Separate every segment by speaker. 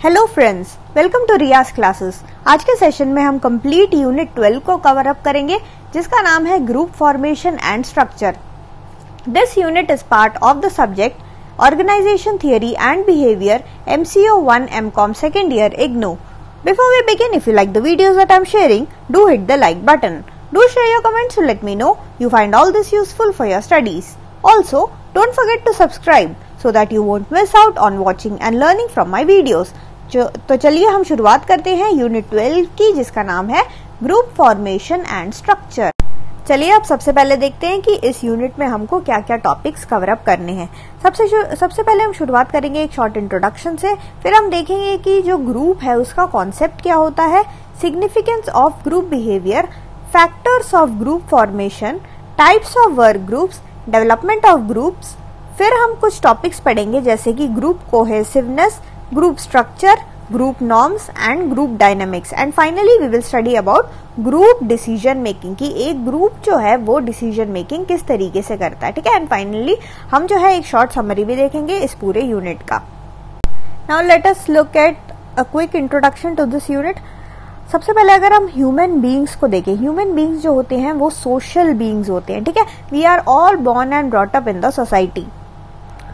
Speaker 1: Hello friends, welcome to Riyaz classes. आज के session में हम कंप्लीट यूनिट 12 को कवर अप करेंगे, जिसका नाम है group formation and structure. This unit is part of the subject organisation theory and behaviour MCO 1 MCOM second year IGNOU। Before we begin, if you like the videos that I'm sharing, do hit the like button. Do share your comments to let me know you find all this useful for your studies. Also, don't forget to subscribe so that you won't miss out on watching and learning from my videos. तो चलिए हम शुरुआत करते हैं unit 12 की, जिसका नाम है ग्रुप फॉर्मेशन एंड स्ट्रक्चर। चलिए अब सबसे पहले देखते हैं कि इस यूनिट में हमको क्या क्या टॉपिक्स कवर अप करने हैं। सबसे पहले हम शुरुआत करेंगे एक शॉर्ट इंट्रोडक्शन से, फिर हम देखेंगे कि जो ग्रुप है उसका कॉन्सेप्ट क्या होता है, significance of group behaviour, factors of group formation, types of work groups, development of groups. फिर हम कुछ टॉपिक्स पढ़ेंगे जैसे कि group cohesiveness, group structure, group norms and group dynamics, and finally we will study about group decision making कि एक group जो है वो डिसीजन मेकिंग किस तरीके से करता है। ठीक है, एंड फाइनली हम जो है एक शॉर्ट समरी भी देखेंगे इस पूरे यूनिट का। Now let us look at a quick introduction to this unit. सबसे पहले अगर हम ह्यूमन बीइंग्स को देखें, ह्यूमन बीइंग्स जो होते हैं वो सोशल बीइंग्स होते हैं। ठीक है, we are all born and brought up in the society.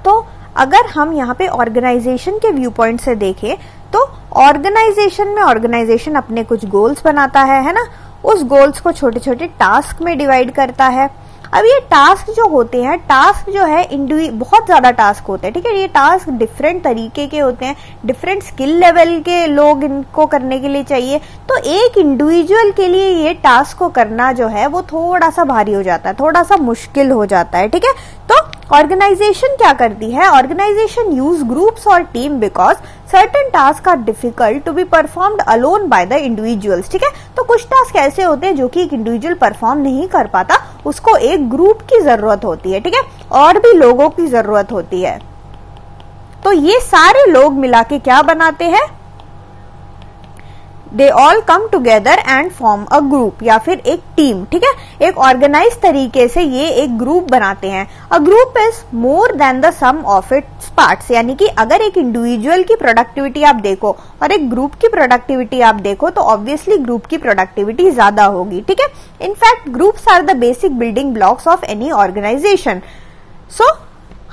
Speaker 1: तो अगर हम यहाँ पे ऑर्गेनाइजेशन के व्यू पॉइंट से देखें तो ऑर्गेनाइजेशन अपने कुछ गोल्स बनाता है ना, उस गोल्स को छोटे छोटे टास्क में डिवाइड करता है। अब ये टास्क जो होते हैं, टास्क जो है बहुत ज्यादा टास्क होते हैं। ठीक है, ये टास्क डिफरेंट तरीके के होते हैं, डिफरेंट स्किल लेवल के लोग इनको करने के लिए चाहिए। तो एक इंडिविजुअल के लिए ये टास्क को करना जो है वो थोड़ा सा भारी हो जाता है, थोड़ा सा मुश्किल हो जाता है। ठीक है, तो ऑर्गेनाइजेशन क्या करती है, ऑर्गेनाइजेशन यूज ग्रुप्स और team because certain task are difficult to be performed alone by the individuals. ठीक है, तो कुछ टास्क ऐसे होते हैं जो कि एक इंडिविजुअल परफॉर्म नहीं कर पाता, उसको एक ग्रुप की जरूरत होती है। ठीक है, और भी लोगों की जरूरत होती है। तो ये सारे लोग मिला के क्या बनाते हैं, they all come together and form a group, या फिर एक टीम। ठीक है, एक ऑर्गेनाइज तरीके से ये एक ग्रुप बनाते हैं। A group is more than the sum of its parts, यानी कि अगर एक इंडिविजुअल की प्रोडक्टिविटी आप देखो और एक ग्रुप की प्रोडक्टिविटी आप देखो तो ऑब्वियसली ग्रुप की प्रोडक्टिविटी ज्यादा होगी। ठीक है, in fact groups are the basic building blocks of any organization. So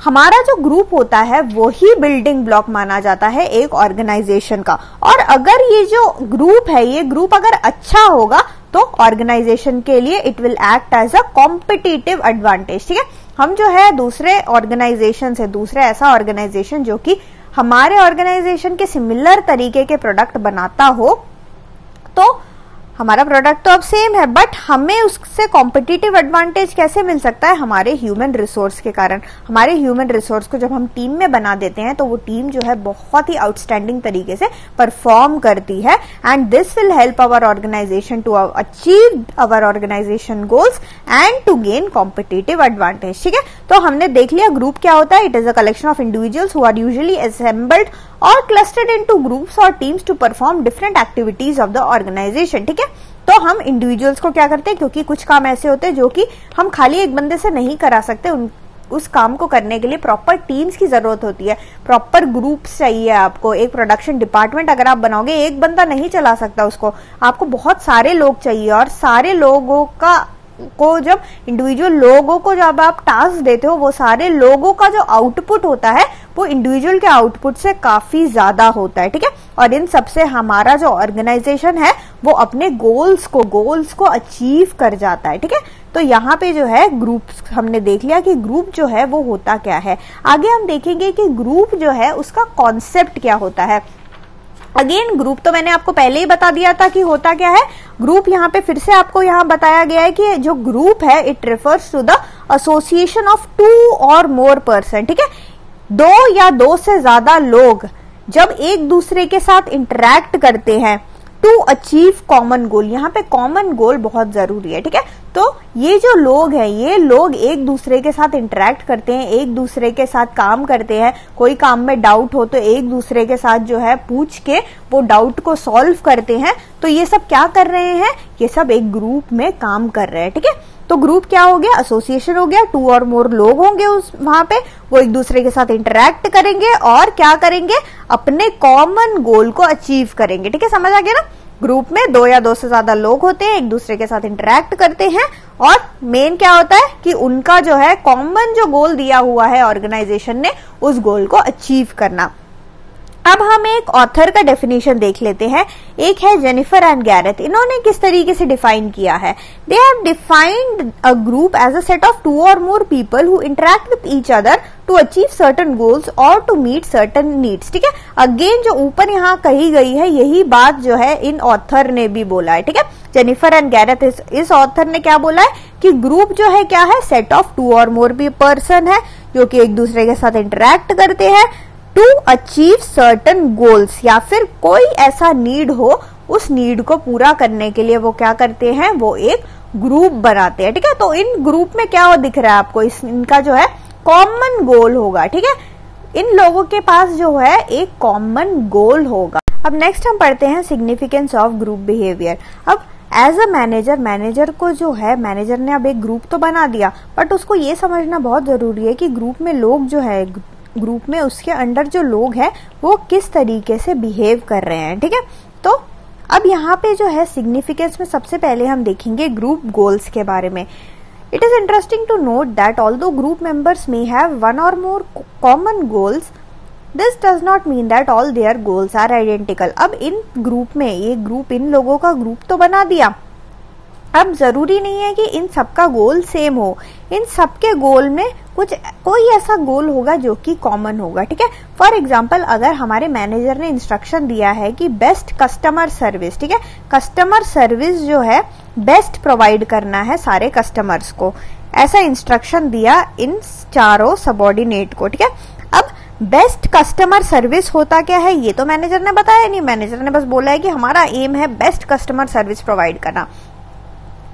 Speaker 1: हमारा जो ग्रुप होता है वो ही बिल्डिंग ब्लॉक माना जाता है एक ऑर्गेनाइजेशन का। और अगर ये जो ग्रुप है, ये ग्रुप अगर अच्छा होगा तो ऑर्गेनाइजेशन के लिए it will act as a competitive advantage. ठीक है, हम जो है दूसरे ऑर्गेनाइजेशन से, दूसरे ऐसा ऑर्गेनाइजेशन जो कि हमारे ऑर्गेनाइजेशन के सिमिलर तरीके के प्रोडक्ट बनाता हो, तो हमारा प्रोडक्ट तो अब सेम है बट हमें उससे कॉम्पिटिटिव एडवांटेज कैसे मिल सकता है, हमारे ह्यूमन रिसोर्स के कारण। हमारे ह्यूमन रिसोर्स को जब हम टीम में बना देते हैं तो वो टीम जो है बहुत ही आउटस्टैंडिंग तरीके से परफॉर्म करती है, and this will help our organisation to achieve our organisation goals and to gain competitive advantage. ठीक है, तो हमने देख लिया ग्रुप क्या होता है। It is a collection of individuals who are usually assembled और क्लस्टर्ड इनटू ग्रुप्स और teams to perform different activities of the organisation. ठीक है, तो हम इंडिविजुअल्स को क्या करते हैं, क्योंकि कुछ काम ऐसे होते हैं जो कि हम खाली एक बंदे से नहीं करा सकते, उस काम को करने के लिए प्रॉपर टीम्स की जरूरत होती है, प्रॉपर ग्रुप्स चाहिए आपको। एक प्रोडक्शन डिपार्टमेंट अगर आप बनाओगे, एक बंदा नहीं चला सकता उसको, आपको बहुत सारे लोग चाहिए। और सारे लोगों को जब इंडिविजुअल लोगों को जब आप टास्क देते हो, वो सारे लोगों का जो आउटपुट होता है वो इंडिविजुअल के आउटपुट से काफी ज्यादा होता है। ठीक है, और इन सबसे हमारा जो ऑर्गेनाइजेशन है वो अपने गोल्स को अचीव कर जाता है। ठीक है, तो यहाँ पे जो है ग्रुप हमने देख लिया कि ग्रुप जो है वो होता क्या है। आगे हम देखेंगे कि ग्रुप जो है उसका कॉन्सेप्ट क्या होता है। अगेन ग्रुप तो मैंने आपको पहले ही बता दिया था कि होता क्या है। ग्रुप यहाँ पे फिर से आपको यहाँ बताया गया है कि जो ग्रुप है it refers to the association of 2 और मोर पर्सन। ठीक है, 2 या 2 से ज्यादा लोग जब एक दूसरे के साथ इंटरैक्ट करते हैं टू अचीव कॉमन गोल। यहाँ पे कॉमन गोल बहुत जरूरी है। ठीक है, तो ये जो लोग हैं, ये लोग एक दूसरे के साथ इंटरेक्ट करते हैं, एक दूसरे के साथ काम करते हैं, कोई काम में डाउट हो तो एक दूसरे के साथ जो है पूछ के वो डाउट को सॉल्व करते हैं। तो ये सब क्या कर रहे हैं, ये सब एक ग्रुप में काम कर रहे हैं, ठीक है। तो ग्रुप क्या हो गया, एसोसिएशन हो गया, 2 और मोर लोग होंगे उस वहां पे, वो एक दूसरे के साथ इंटरेक्ट करेंगे और क्या करेंगे, अपने कॉमन गोल को अचीव करेंगे, ठीक है, समझ आ गया ना। ग्रुप में 2 या 2 से ज्यादा लोग होते हैं, एक दूसरे के साथ इंटरेक्ट करते हैं और मेन क्या होता है कि उनका जो है कॉमन जो गोल दिया हुआ है ऑर्गेनाइजेशन ने, उस गोल को अचीव करना। अब हम एक ऑथर का डेफिनेशन देख लेते हैं। एक है जेनिफर एंड गैरेथ, इन्होंने किस तरीके से डिफाइन किया है। They have defined a group as a set of 2 और more people who interact with each other to achieve certain goals और टू मीट सर्टन नीड्स, ठीक है। अगेन जो ऊपर यहाँ कही गई है यही बात जो है इन ऑथर ने भी बोला है, ठीक है। जेनिफर एंड गैरेथ, इस ऑथर ने क्या बोला है कि ग्रुप जो है क्या है, सेट ऑफ 2 और मोर पर्सन है जो कि एक दूसरे के साथ इंटरेक्ट करते हैं टू अचीव सर्टन गोल्स, या फिर कोई ऐसा नीड हो, उस नीड को पूरा करने के लिए वो क्या करते हैं, वो एक ग्रुप बनाते हैं, ठीक है। तो इन ग्रुप में क्या दिख रहा है आपको, इनका जो है कॉमन गोल होगा, ठीक है। इन लोगों के पास जो है एक कॉमन गोल होगा। अब नेक्स्ट हम पढ़ते हैं सिग्निफिकेंस ऑफ ग्रुप बिहेवियर। अब एज अ मैनेजर को जो है, मैनेजर ने अब एक ग्रुप तो बना दिया, बट उसको ये समझना बहुत जरूरी है कि ग्रुप में लोग जो है, ग्रुप में उसके अंडर जो लोग हैं वो किस तरीके से बिहेव कर रहे हैं, ठीक है। तो अब यहाँ पे जो है सिग्निफिकेंस में सबसे पहले हम देखेंगे ग्रुप गोल्स के बारे में। It is interesting to note that although group members may have 1 और more common goals, this does not mean that all their goals are identical. अब इन ग्रुप में, ये ग्रुप इन लोगों का ग्रुप तो बना दिया, अब जरूरी नहीं है कि इन सबका गोल सेम हो। इन सबके गोल में कोई ऐसा गोल होगा जो कि कॉमन होगा, ठीक है। फॉर एग्जाम्पल, अगर हमारे मैनेजर ने इंस्ट्रक्शन दिया है कि बेस्ट कस्टमर सर्विस, ठीक है, कस्टमर सर्विस जो है बेस्ट प्रोवाइड करना है सारे कस्टमर्स को, ऐसा इंस्ट्रक्शन दिया इन चारों सबऑर्डिनेट को, ठीक है। अब बेस्ट कस्टमर सर्विस होता क्या है, ये तो मैनेजर ने बताया नहीं, मैनेजर ने बस बोला है कि हमारा एम है बेस्ट कस्टमर सर्विस प्रोवाइड करना।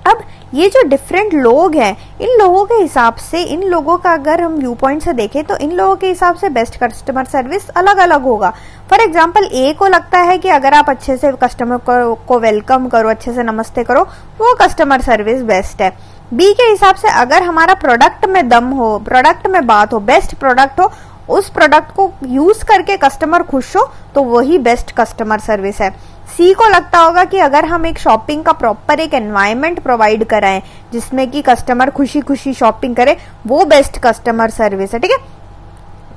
Speaker 1: अब ये जो डिफरेंट लोग हैं, इन लोगों के हिसाब से, इन लोगों का अगर हम व्यू पॉइंट से देखें तो इन लोगों के हिसाब से बेस्ट कस्टमर सर्विस अलग अलग होगा। फॉर एग्जांपल, ए को लगता है कि अगर आप अच्छे से कस्टमर को वेलकम करो, अच्छे से नमस्ते करो, वो कस्टमर सर्विस बेस्ट है। बी के हिसाब से अगर हमारा प्रोडक्ट में दम हो, प्रोडक्ट में बात हो, बेस्ट प्रोडक्ट हो, उस प्रोडक्ट को यूज करके कस्टमर खुश हो, तो वही बेस्ट कस्टमर सर्विस है। सी को लगता होगा कि अगर हम एक शॉपिंग का प्रॉपर एक एनवायरनमेंट प्रोवाइड कराएं जिसमें कि कस्टमर खुशी खुशी शॉपिंग करे, वो बेस्ट कस्टमर सर्विस है, ठीक है।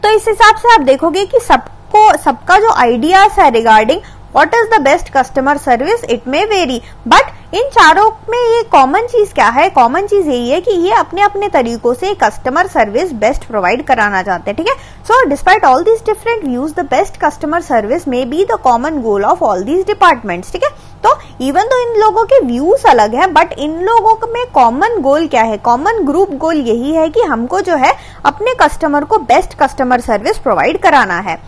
Speaker 1: तो इस हिसाब से आप देखोगे कि सबका जो आइडियाज है regarding what is the best customer service, it may very, but in चारों में ये कॉमन चीज क्या है, कॉमन चीज यही है कि ये अपने अपने तरीकों से कस्टमर सर्विस बेस्ट प्रोवाइड कराना चाहते हैं, ठीक है। So despite all these different views, the best customer service may be the common goal of all these departments, ठीक है। तो इवन तो इन लोगों के व्यूज अलग हैं, बट इन लोगों में कॉमन गोल क्या है, कॉमन ग्रुप गोल यही है कि हमको जो है अपने कस्टमर को बेस्ट कस्टमर सर्विस प्रोवाइड कराना है।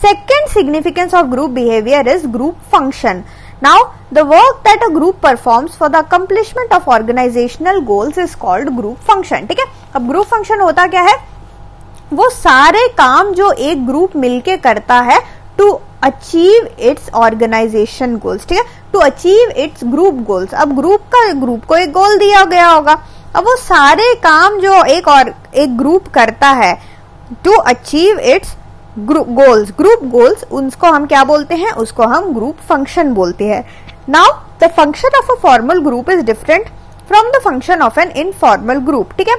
Speaker 1: Second significance of group behavior is group function. Now, the work that a group performs for the accomplishment of organizational goals is called group function. ठीक है, अब group function होता क्या है, वो सारे काम जो एक ग्रुप मिलके करता है to achieve its organisation goals, ठीक है, to achieve its group goals. अब ग्रुप को एक गोल दिया गया होगा, अब वो सारे काम जो एक ग्रुप करता है to achieve its group goals, उनको हम क्या बोलते हैं, उसको हम ग्रुप फंक्शन बोलते हैं। Now the function of a formal group is different from the function of an informal group, ठीक है।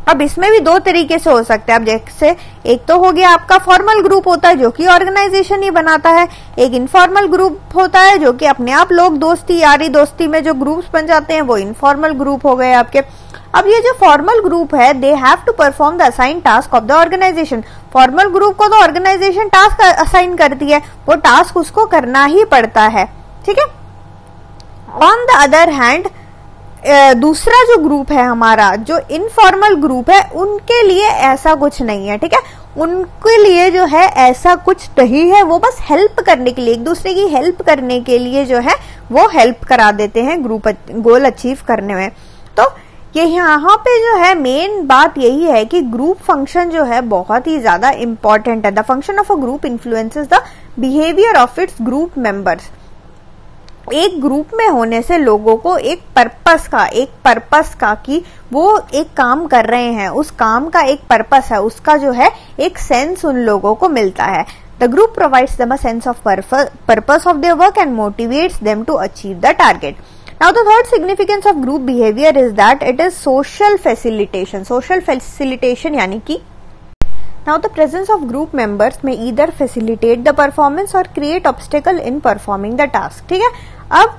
Speaker 1: अब इसमें भी 2 तरीके से हो सकते हैं। अब जैसे एक तो हो गया आपका फॉर्मल ग्रुप होता है जो कि ऑर्गेनाइजेशन ही बनाता है, एक इनफॉर्मल ग्रुप होता है जो कि अपने आप लोग दोस्ती यारी दोस्ती में जो ग्रुप्स बन जाते हैं, वो इनफॉर्मल ग्रुप हो गए आपके। अब ये जो फॉर्मल ग्रुप है, they have to perform the assign task of the organisation. Formal group को तो ऑर्गेनाइजेशन टास्क असाइन करती है, वो टास्क उसको करना ही पड़ता है, ठीक है। ऑन द अदर हैंड, दूसरा जो ग्रुप है हमारा, जो इनफॉर्मल ग्रुप है, उनके लिए ऐसा कुछ नहीं है, ठीक है। उनके लिए जो है ऐसा कुछ नहीं है, वो बस हेल्प करने के लिए, एक दूसरे की हेल्प करने के लिए जो है वो हेल्प करा देते हैं ग्रुप गोल अचीव करने में। तो ये यहाँ पे जो है मेन बात यही है कि ग्रुप फंक्शन जो है बहुत ही ज्यादा इंपॉर्टेंट है। The function of a group influences the behaviour of its group members. एक ग्रुप में होने से लोगों को एक पर्पस का कि वो एक काम कर रहे हैं, उस काम का एक पर्पस है, उसका जो है एक सेंस उन लोगों को मिलता है। The group provides them a sense of purpose of their work and motivates them to achieve the target. Now the third significance of group behavior is that it is social facilitation. Social facilitation यानी कि now the presence of group members may either facilitate the performance or create obstacle in performing the task. ठीक है, अब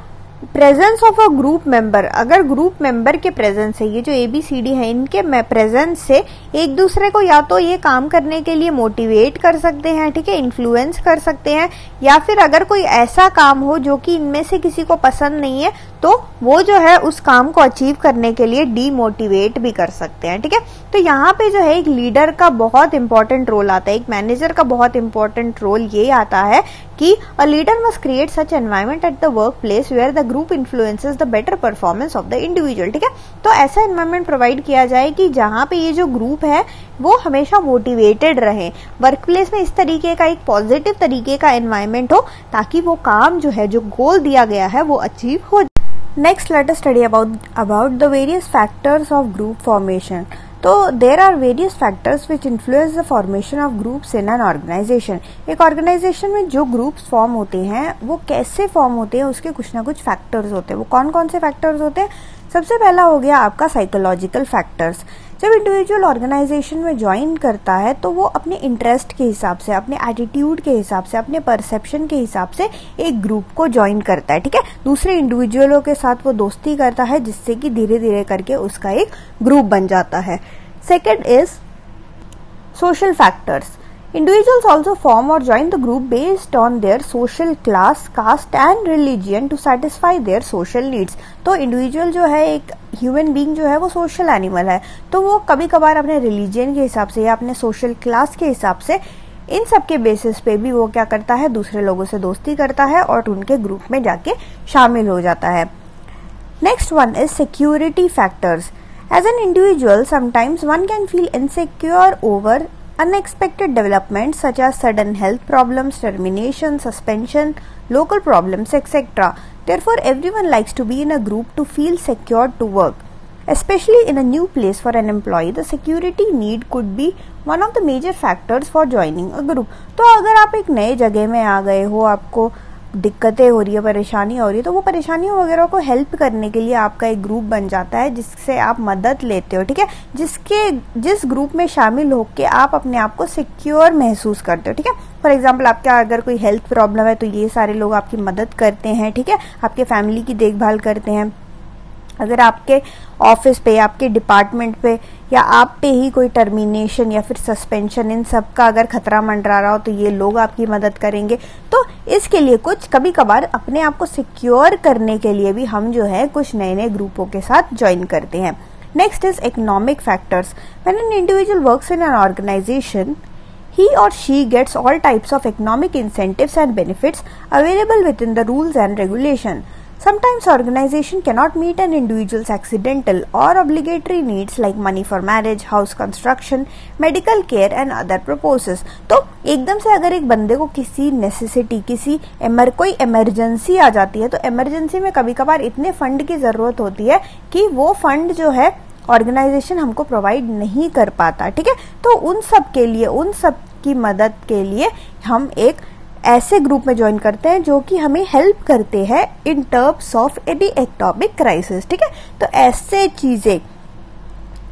Speaker 1: presence of a group member, अगर group member के presence से, ये जो ABCD है इनके प्रेजेंस से एक दूसरे को या तो ये काम करने के लिए मोटिवेट कर सकते हैं, ठीक है, इन्फ्लुएंस कर सकते हैं, या फिर अगर कोई ऐसा काम हो जो कि इनमें से किसी को पसंद नहीं है तो वो जो है उस काम को अचीव करने के लिए डीमोटिवेट भी कर सकते हैं। ठीक है, तो यहाँ पे जो है एक लीडर का बहुत इंपॉर्टेंट रोल आता है, एक मैनेजर का बहुत इंपॉर्टेंट रोल ये आता है कि a leader must create such environment at the work place where the group influences the better performance of the individual. ठीक है, तो ऐसा एनवायरनमेंट प्रोवाइड किया जाए कि जहाँ पे ये जो ग्रुप है वो हमेशा मोटिवेटेड रहे, वर्क प्लेस में इस तरीके का एक पॉजिटिव तरीके का एनवायरनमेंट हो ताकि वो काम जो है, जो गोल दिया गया है वो अचीव हो। Next let us study about the various factors of group formation. तो there are various factors which influence the formation of groups in an organization. एक ऑर्गेनाइजेशन में जो ग्रुप्स फॉर्म होते हैं वो कैसे फॉर्म होते हैं, उसके कुछ ना कुछ फैक्टर्स होते हैं। वो कौन कौन से फैक्टर्स होते हैं? सबसे पहला हो गया आपका साइकोलॉजिकल फैक्टर्स। जब इंडिविजुअल ऑर्गेनाइजेशन में ज्वाइन करता है तो वो अपने इंटरेस्ट के हिसाब से, अपने एटीट्यूड के हिसाब से, अपने परसेप्शन के हिसाब से एक ग्रुप को ज्वाइन करता है। ठीक है, दूसरे इंडिविजुअलों के साथ वो दोस्ती करता है जिससे कि धीरे धीरे करके उसका एक ग्रुप बन जाता है। Second is social factors. Individuals also form or join the group based on their social class, caste and religion to satisfy their social needs. तो इंडिविजुअल जो है, एक ह्यूमन बीइंग जो है वो सोशल एनिमल है, तो वो कभी कभार अपने रिलीजन के हिसाब से या अपने सोशल क्लास के हिसाब से इन सब के बेसिस पे भी वो क्या करता है, दूसरे लोगों से दोस्ती करता है और उनके ग्रुप में जाके शामिल हो जाता है। Next one is security factors. As an individual, sometimes one can feel insecure over unexpected developments such as sudden health problems, termination, suspension, local problems, etc. Therefore, everyone likes to be in a group to feel secure to work. Especially in a new place for an employee, the security need could be one of the major factors for joining a group. तो अगर आप एक नए जगह में आ गए हो, आपको दिक्कतें हो रही है, परेशानी हो रही है, तो वो परेशानियों वगैरह को हेल्प करने के लिए आपका एक ग्रुप बन जाता है जिससे आप मदद लेते हो। ठीक है, जिस ग्रुप में शामिल होकर आप अपने आप को सिक्योर महसूस करते हो। ठीक है, फॉर एग्जाम्पल आपका अगर कोई हेल्थ प्रॉब्लम है तो ये सारे लोग आपकी मदद करते हैं। ठीक है, आपके फैमिली की देखभाल करते हैं। अगर आपके ऑफिस पे, आपके डिपार्टमेंट पे या आप पे ही कोई टर्मिनेशन या फिर सस्पेंशन, इन सब का अगर खतरा मंडरा रहा हो तो ये लोग आपकी मदद करेंगे। तो इसके लिए कुछ कभी कभार अपने आप को सिक्योर करने के लिए भी हम जो है कुछ नए नए ग्रुपों के साथ ज्वाइन करते हैं। Next is economic factors. When an individual works in an organisation, he or she gets all types of economic incentives and benefits available within the rules and regulation. Sometimes organization cannot meet an individual's accidental or obligatory needs like money for marriage, house construction, medical care and other purposes. तो एकदम से अगर एक बंदे को किसी necessity, कोई emergency आ जाती है तो इमरजेंसी में कभी कभार इतने फंड की जरूरत होती है कि वो फंड जो है ऑर्गेनाइजेशन हमको प्रोवाइड नहीं कर पाता। ठीक है, तो उन सब के लिए, उन सब की मदद के लिए हम एक ऐसे ग्रुप में ज्वाइन करते हैं जो कि हमें हेल्प करते हैं in terms of any economic crisis. ठीक है, तो ऐसे चीजें,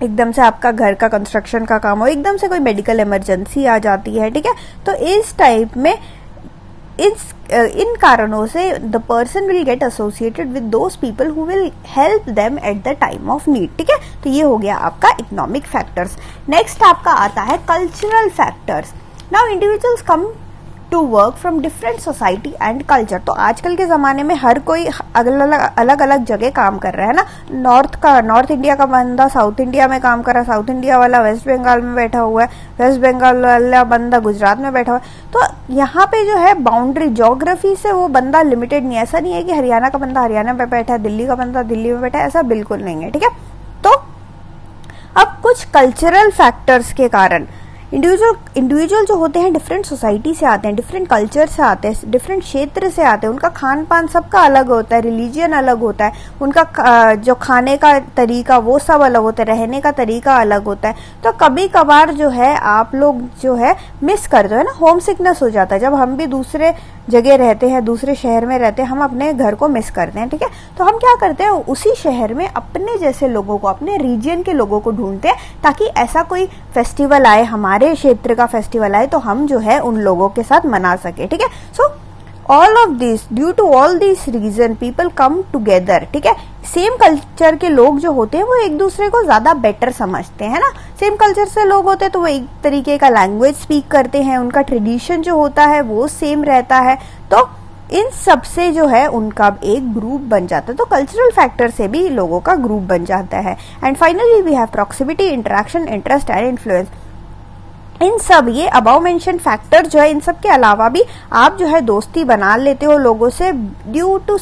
Speaker 1: एकदम से आपका घर का कंस्ट्रक्शन का काम हो, एकदम से कोई मेडिकल इमरजेंसी आ जाती है। ठीक है, तो इस टाइप में इन कारणों से the person will get associated with those people who will help them at the time of need. ठीक है, तो ये हो गया आपका इकोनॉमिक फैक्टर्स। नेक्स्ट आपका आता है cultural factors. Now individuals come to work from different society and culture. तो आजकल के ज़माने में हर कोई अलग अलग जगह काम कर रहा है ना। नॉर्थ इंडिया का बंदा साउथ इंडिया में काम कर रहा है, साउथ इंडिया वाला वेस्ट बंगाल में बैठा हुआ है, वेस्ट बंगाल वाला बंदा गुजरात में बैठा हुआ है। तो यहाँ पे जो है बाउंड्री ज्योग्राफी से वो बंदा लिमिटेड नहीं है। ऐसा नहीं है कि हरियाणा का बंदा हरियाणा में बैठा है, दिल्ली का बंदा दिल्ली में बैठा है, ऐसा बिल्कुल नहीं है, ठीक है। तो अब कुछ कल्चरल फैक्टर्स के कारण इंडिविजुअल जो होते हैं डिफरेंट सोसाइटी से आते हैं, डिफरेंट कल्चर से आते हैं, डिफरेंट क्षेत्र से आते हैं, उनका खान पान सबका अलग होता है, रिलीजियन अलग होता है, उनका जो खाने का तरीका वो सब अलग होता है, रहने का तरीका अलग होता है। तो कभी कभार जो है आप लोग जो है मिस करते हो ना, होम सिकनेस हो जाता है। जब हम भी दूसरे जगह रहते हैं, दूसरे शहर में रहते हैं, हम अपने घर को मिस करते हैं, ठीक है। तो हम क्या करते हैं, उसी शहर में अपने जैसे लोगों को, अपने रीजन के लोगों को ढूंढते हैं, ताकि ऐसा कोई फेस्टिवल आए, हमारे क्षेत्र का फेस्टिवल आए, तो हम जो है उन लोगों के साथ मना सके, ठीक है। So all of this, due to all this reason people come together, ठीक है। सेम कल्चर के लोग जो होते हैं वो एक दूसरे को ज्यादा बेटर समझते हैं ना। सेम कल्चर से लोग होते हैं तो वो एक तरीके का लैंग्वेज स्पीक करते हैं, उनका ट्रेडिशन जो होता है वो सेम रहता है। तो इन सब से जो है उनका एक ग्रुप बन जाता है। तो कल्चरल फैक्टर से भी लोगों का ग्रुप बन जाता है। And finally we have proximity, interaction, interest and influence. इन सब ये अबाउ मेंशन फैक्टर जो है, इन सब के अलावा भी आप जो है दोस्ती बना लेते हो लोगों से due to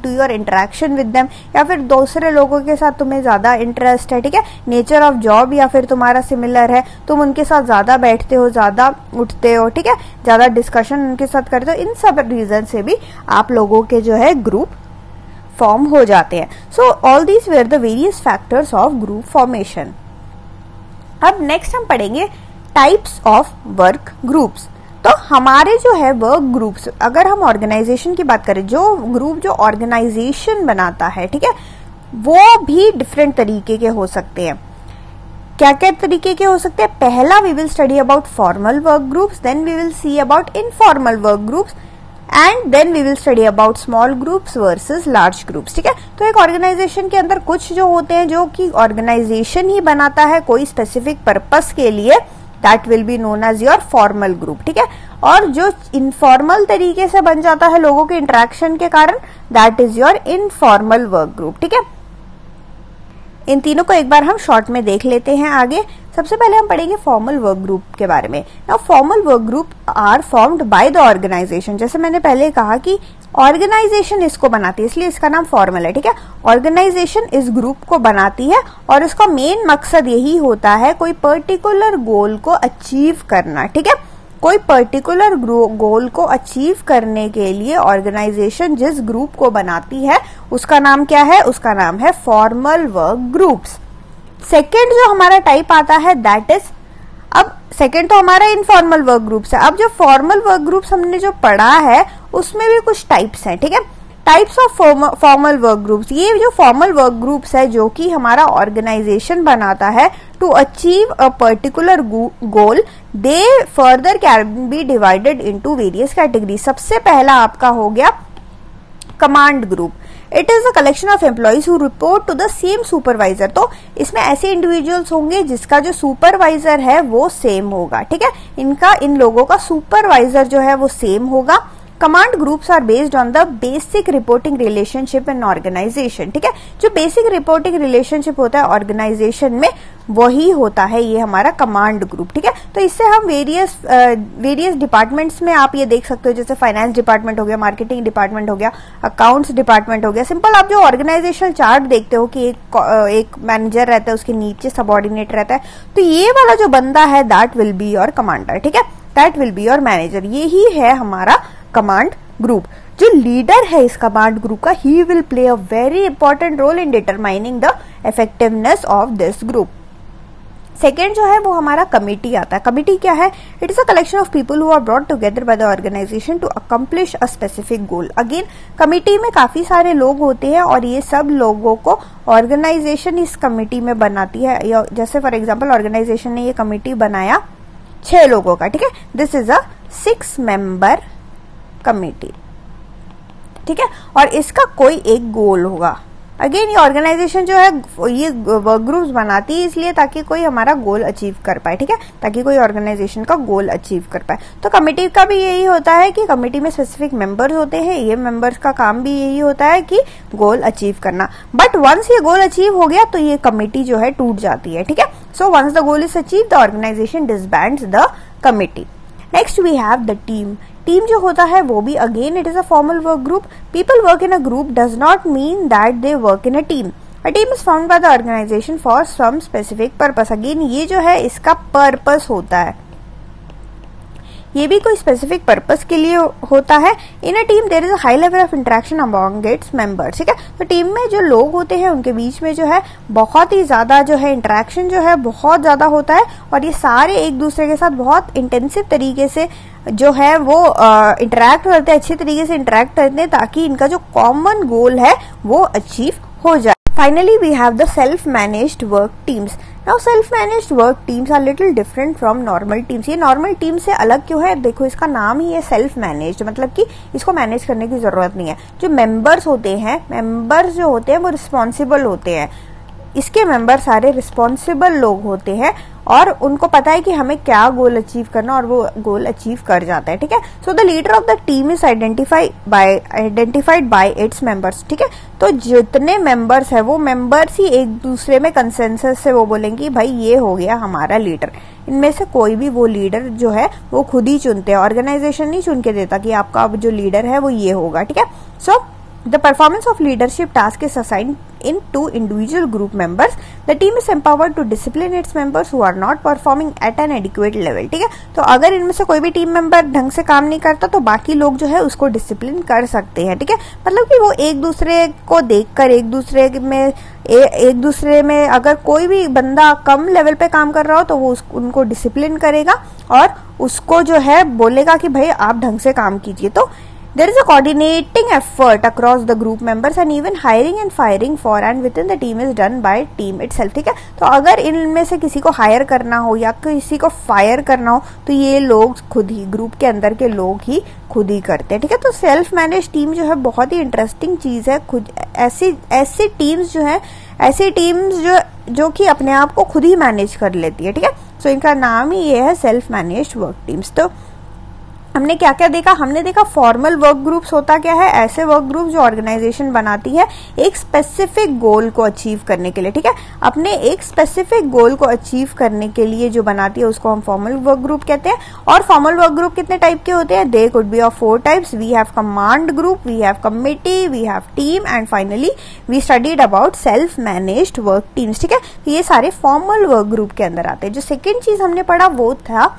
Speaker 1: your interaction with them, या फिर दूसरे लोगों के साथ तुम्हें ज्यादा इंटरेस्ट है, ठीक है, नेचर ऑफ जॉब या फिर तुम्हारा सिमिलर है, तुम उनके साथ ज्यादा बैठते हो, ज्यादा उठते हो, ठीक है, ज्यादा डिस्कशन उनके साथ करते हो। इन सब रीजन से भी आप लोगों के जो है ग्रुप फॉर्म हो जाते हैं। So all these were the various factors of group formation. अब नेक्स्ट हम पढ़ेंगे टाइप्स ऑफ वर्क ग्रुप्स। तो हमारे जो है वर्क ग्रुप्स, अगर हम ऑर्गेनाइजेशन की बात करें, जो ग्रुप जो ऑर्गेनाइजेशन बनाता है, ठीक है, वो भी डिफरेंट तरीके के हो सकते हैं। क्या क्या तरीके के हो सकते हैं? पहला we will study about formal work groups, then we will see about informal work groups, and then we will study about small groups versus large groups, ठीक है। तो एक ऑर्गेनाइजेशन के अंदर कुछ जो होते हैं जो कि ऑर्गेनाइजेशन ही बनाता है कोई स्पेसिफिक पर्पस के लिए, that will be known as your formal group, ठीक है। और जो इनफॉर्मल तरीके से बन जाता है लोगों के इंटरेक्शन के कारण, that is your informal work group, ठीक है। इन तीनों को एक बार हम शॉर्ट में देख लेते हैं आगे। सबसे पहले हम पढ़ेंगे फॉर्मल वर्क ग्रुप के बारे में। Now formal work group are formed by the organisation. जैसे मैंने पहले कहा कि ऑर्गेनाइजेशन इसको बनाती है, इसलिए इसका नाम फॉर्मल है, ठीक है। ऑर्गेनाइजेशन इस ग्रुप को बनाती है और इसका मेन मकसद यही होता है कोई पर्टिकुलर गोल को अचीव करना, ठीक है। कोई पर्टिकुलर गोल को अचीव करने के लिए ऑर्गेनाइजेशन जिस ग्रुप को बनाती है उसका नाम क्या है? उसका नाम है फॉर्मल वर्क ग्रुप्स। सेकेंड जो हमारा टाइप आता है दैट इज, अब सेकेंड तो हमारा इनफॉर्मल वर्क ग्रुप्स है। अब जो फॉर्मल वर्क ग्रुप्स हमने जो पढ़ा है उसमें भी कुछ टाइप्स हैं, ठीक है। Types of formal work groups, ये जो फॉर्मल वर्क ग्रुप्स है जो कि हमारा ऑर्गेनाइजेशन बनाता है to achieve a particular goal, they further can be divided into various category. सबसे पहला आपका हो गया command group. It is a collection of employees who report to the same supervisor. तो इसमें ऐसे इंडिविजुअल्स होंगे जिसका जो सुपरवाइजर है वो सेम होगा, ठीक है। इन लोगों का सुपरवाइजर जो है वो सेम होगा। Command groups are based on the basic reporting relationship in organisation, ठीक है। जो बेसिक रिपोर्टिंग रिलेशनशिप होता है ऑर्गेनाइजेशन में वही होता है ये हमारा कमांड ग्रुप, ठीक है। तो इससे हम वेरियस डिपार्टमेंट्स में आप ये देख सकते हो, जैसे फाइनेंस डिपार्टमेंट हो गया, मार्केटिंग डिपार्टमेंट हो गया, अकाउंट्स डिपार्टमेंट हो गया। सिंपल आप जो ऑर्गेनाइजेशनल चार्ट देखते हो कि एक मैनेजर रहता है, उसके नीचे सबऑर्डिनेट रहता है, तो ये वाला जो बंदा है that will be your commander, ठीक है, that will be your manager. यही है हमारा कमांड ग्रुप। जो लीडर है इस कमांड ग्रुप का, he will play a very important role in determining the effectiveness of this group. Second जो है वो हमारा कमिटी आता है। कमिटी क्या है? It is a collection of people who are brought together by the organisation to accomplish a specific goal. Again committee में काफी सारे लोग होते हैं और ये सब लोगों को ऑर्गेनाइजेशन इस कमिटी में बनाती है। जैसे फॉर एग्जाम्पल ऑर्गेनाइजेशन ने ये कमिटी बनाया 6 लोगों का, ठीक है, this is a 6 member committee, ठीक है। और इसका कोई एक गोल होगा, अगेन ये ऑर्गेनाइजेशन जो है ये वर्क ग्रुप्स बनाती है इसलिए ताकि कोई हमारा गोल अचीव कर पाए, ठीक है, ताकि कोई ऑर्गेनाइजेशन का गोल अचीव कर पाए। तो कमेटी का भी यही होता है कि कमेटी में स्पेसिफिक मेंबर्स होते हैं, ये मेंबर्स का काम भी यही होता है कि गोल अचीव करना। बट वंस ये गोल अचीव हो गया तो ये कमेटी जो है टूट जाती है, ठीक है। So once the goal is achieve the organization disbands the committee. Next we have the team. Team जो होता है वो भी again it is a formal work group. People work in a group does not mean that they work in a team. A team is found by the organization for some specific purpose. Again ये जो है इसका purpose होता है, ये भी कोई specific purpose के लिए होता है। In a team there is a high level of interaction among its members, ठीक है। तो टीम में जो लोग होते हैं उनके बीच में जो है बहुत ही ज्यादा जो है इंटरेक्शन जो है बहुत ज्यादा होता है और ये सारे एक दूसरे के साथ बहुत इंटेंसिव तरीके से जो है वो इंटरेक्ट करते हैं, अच्छे तरीके से इंटरेक्ट करते हैं ताकि इनका जो कॉमन गोल है वो अचीव हो जाए। Finally, we have the self-managed work teams. Now, self-managed work teams are little different from normal teams. ये normal team से अलग क्यों है? देखो इसका नाम ही है self-managed, मतलब कि इसको मैनेज करने की जरूरत नहीं है। जो मेंबर्स होते हैं, मेंबर्स जो होते हैं वो रिस्पॉन्सिबल होते हैं। इसके मेंबर सारे रिस्पॉन्सिबल लोग होते हैं और उनको पता है कि हमें क्या गोल अचीव करना और वो गोल अचीव कर जाता है, ठीक है। So the leader of the team is identified by it's members, ठीक है। तो जितने मेंबर्स है वो मेंबर्स ही एक दूसरे में कंसेंसस से वो बोलेंगे भाई ये हो गया हमारा लीडर। इनमें से कोई भी वो लीडर जो है वो खुद ही चुनते हैं, ऑर्गेनाइजेशन नहीं चुन के देता कि आपका अब जो लीडर है वो ये होगा, ठीक है। सो the performance of leadership task is assigned in to individual group members. The team is empowered to discipline its members who are not performing at an adequate level, ठीक है। तो अगर इनमें से कोई भी टीम मेंबर ढंग से काम नहीं करता तो बाकी लोग जो है उसको डिसिप्लिन कर सकते हैं, ठीक है। मतलब कि वो एक दूसरे को देखकर एक दूसरे में अगर कोई भी बंदा कम लेवल पे काम कर रहा हो तो वो उनको डिसिप्लिन करेगा और उसको जो है बोलेगा कि भाई आप ढंग से काम कीजिए। तो there is a coordinating effort across the group members and even hiring and firing for and within the team is done by team itself, ठीक है। तो अगर इनमें से किसी को हायर करना हो या किसी को फायर करना हो तो ये लोग खुद ही, ग्रुप के अंदर के लोग ही खुद ही करते हैं, ठीक है। तो सेल्फ मैनेज टीम जो है बहुत ही इंटरेस्टिंग चीज है। खुद ऐसी टीम्स जो है, ऐसी टीम्स जो कि अपने आप को खुद ही मैनेज कर लेती है, ठीक है। सो इनका नाम ही ये है सेल्फ मैनेज्ड वर्क टीम्स। तो हमने क्या क्या देखा? हमने देखा फॉर्मल वर्क ग्रुप्स होता क्या है, ऐसे वर्क ग्रुप जो ऑर्गेनाइजेशन बनाती है एक स्पेसिफिक गोल को अचीव करने के लिए, ठीक है। अपने एक स्पेसिफिक गोल को अचीव करने के लिए जो बनाती है उसको हम फॉर्मल वर्क ग्रुप कहते हैं। और फॉर्मल वर्क ग्रुप कितने टाइप के होते हैं? They could be of 4 types. We have command group, we have committee, we have team and finally we studied about self managed work teams, ठीक है। तो ये सारे फॉर्मल वर्क ग्रुप के अंदर आते हैं। जो सेकेंड चीज हमने पढ़ा वो था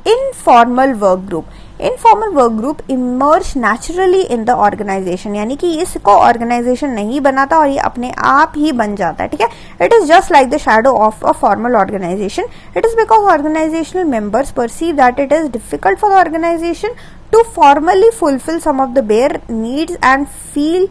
Speaker 1: informal work group. Informal work group emerge naturally in the organisation, यानी कि इसको ऑर्गेनाइजेशन नहीं बनाता और ये अपने आप ही बन जाता है, ठीक है। It is just like the shadow of a formal organisation. It is because organisational members perceive that it is difficult for the organisation to formally fulfil some of the bare needs and feel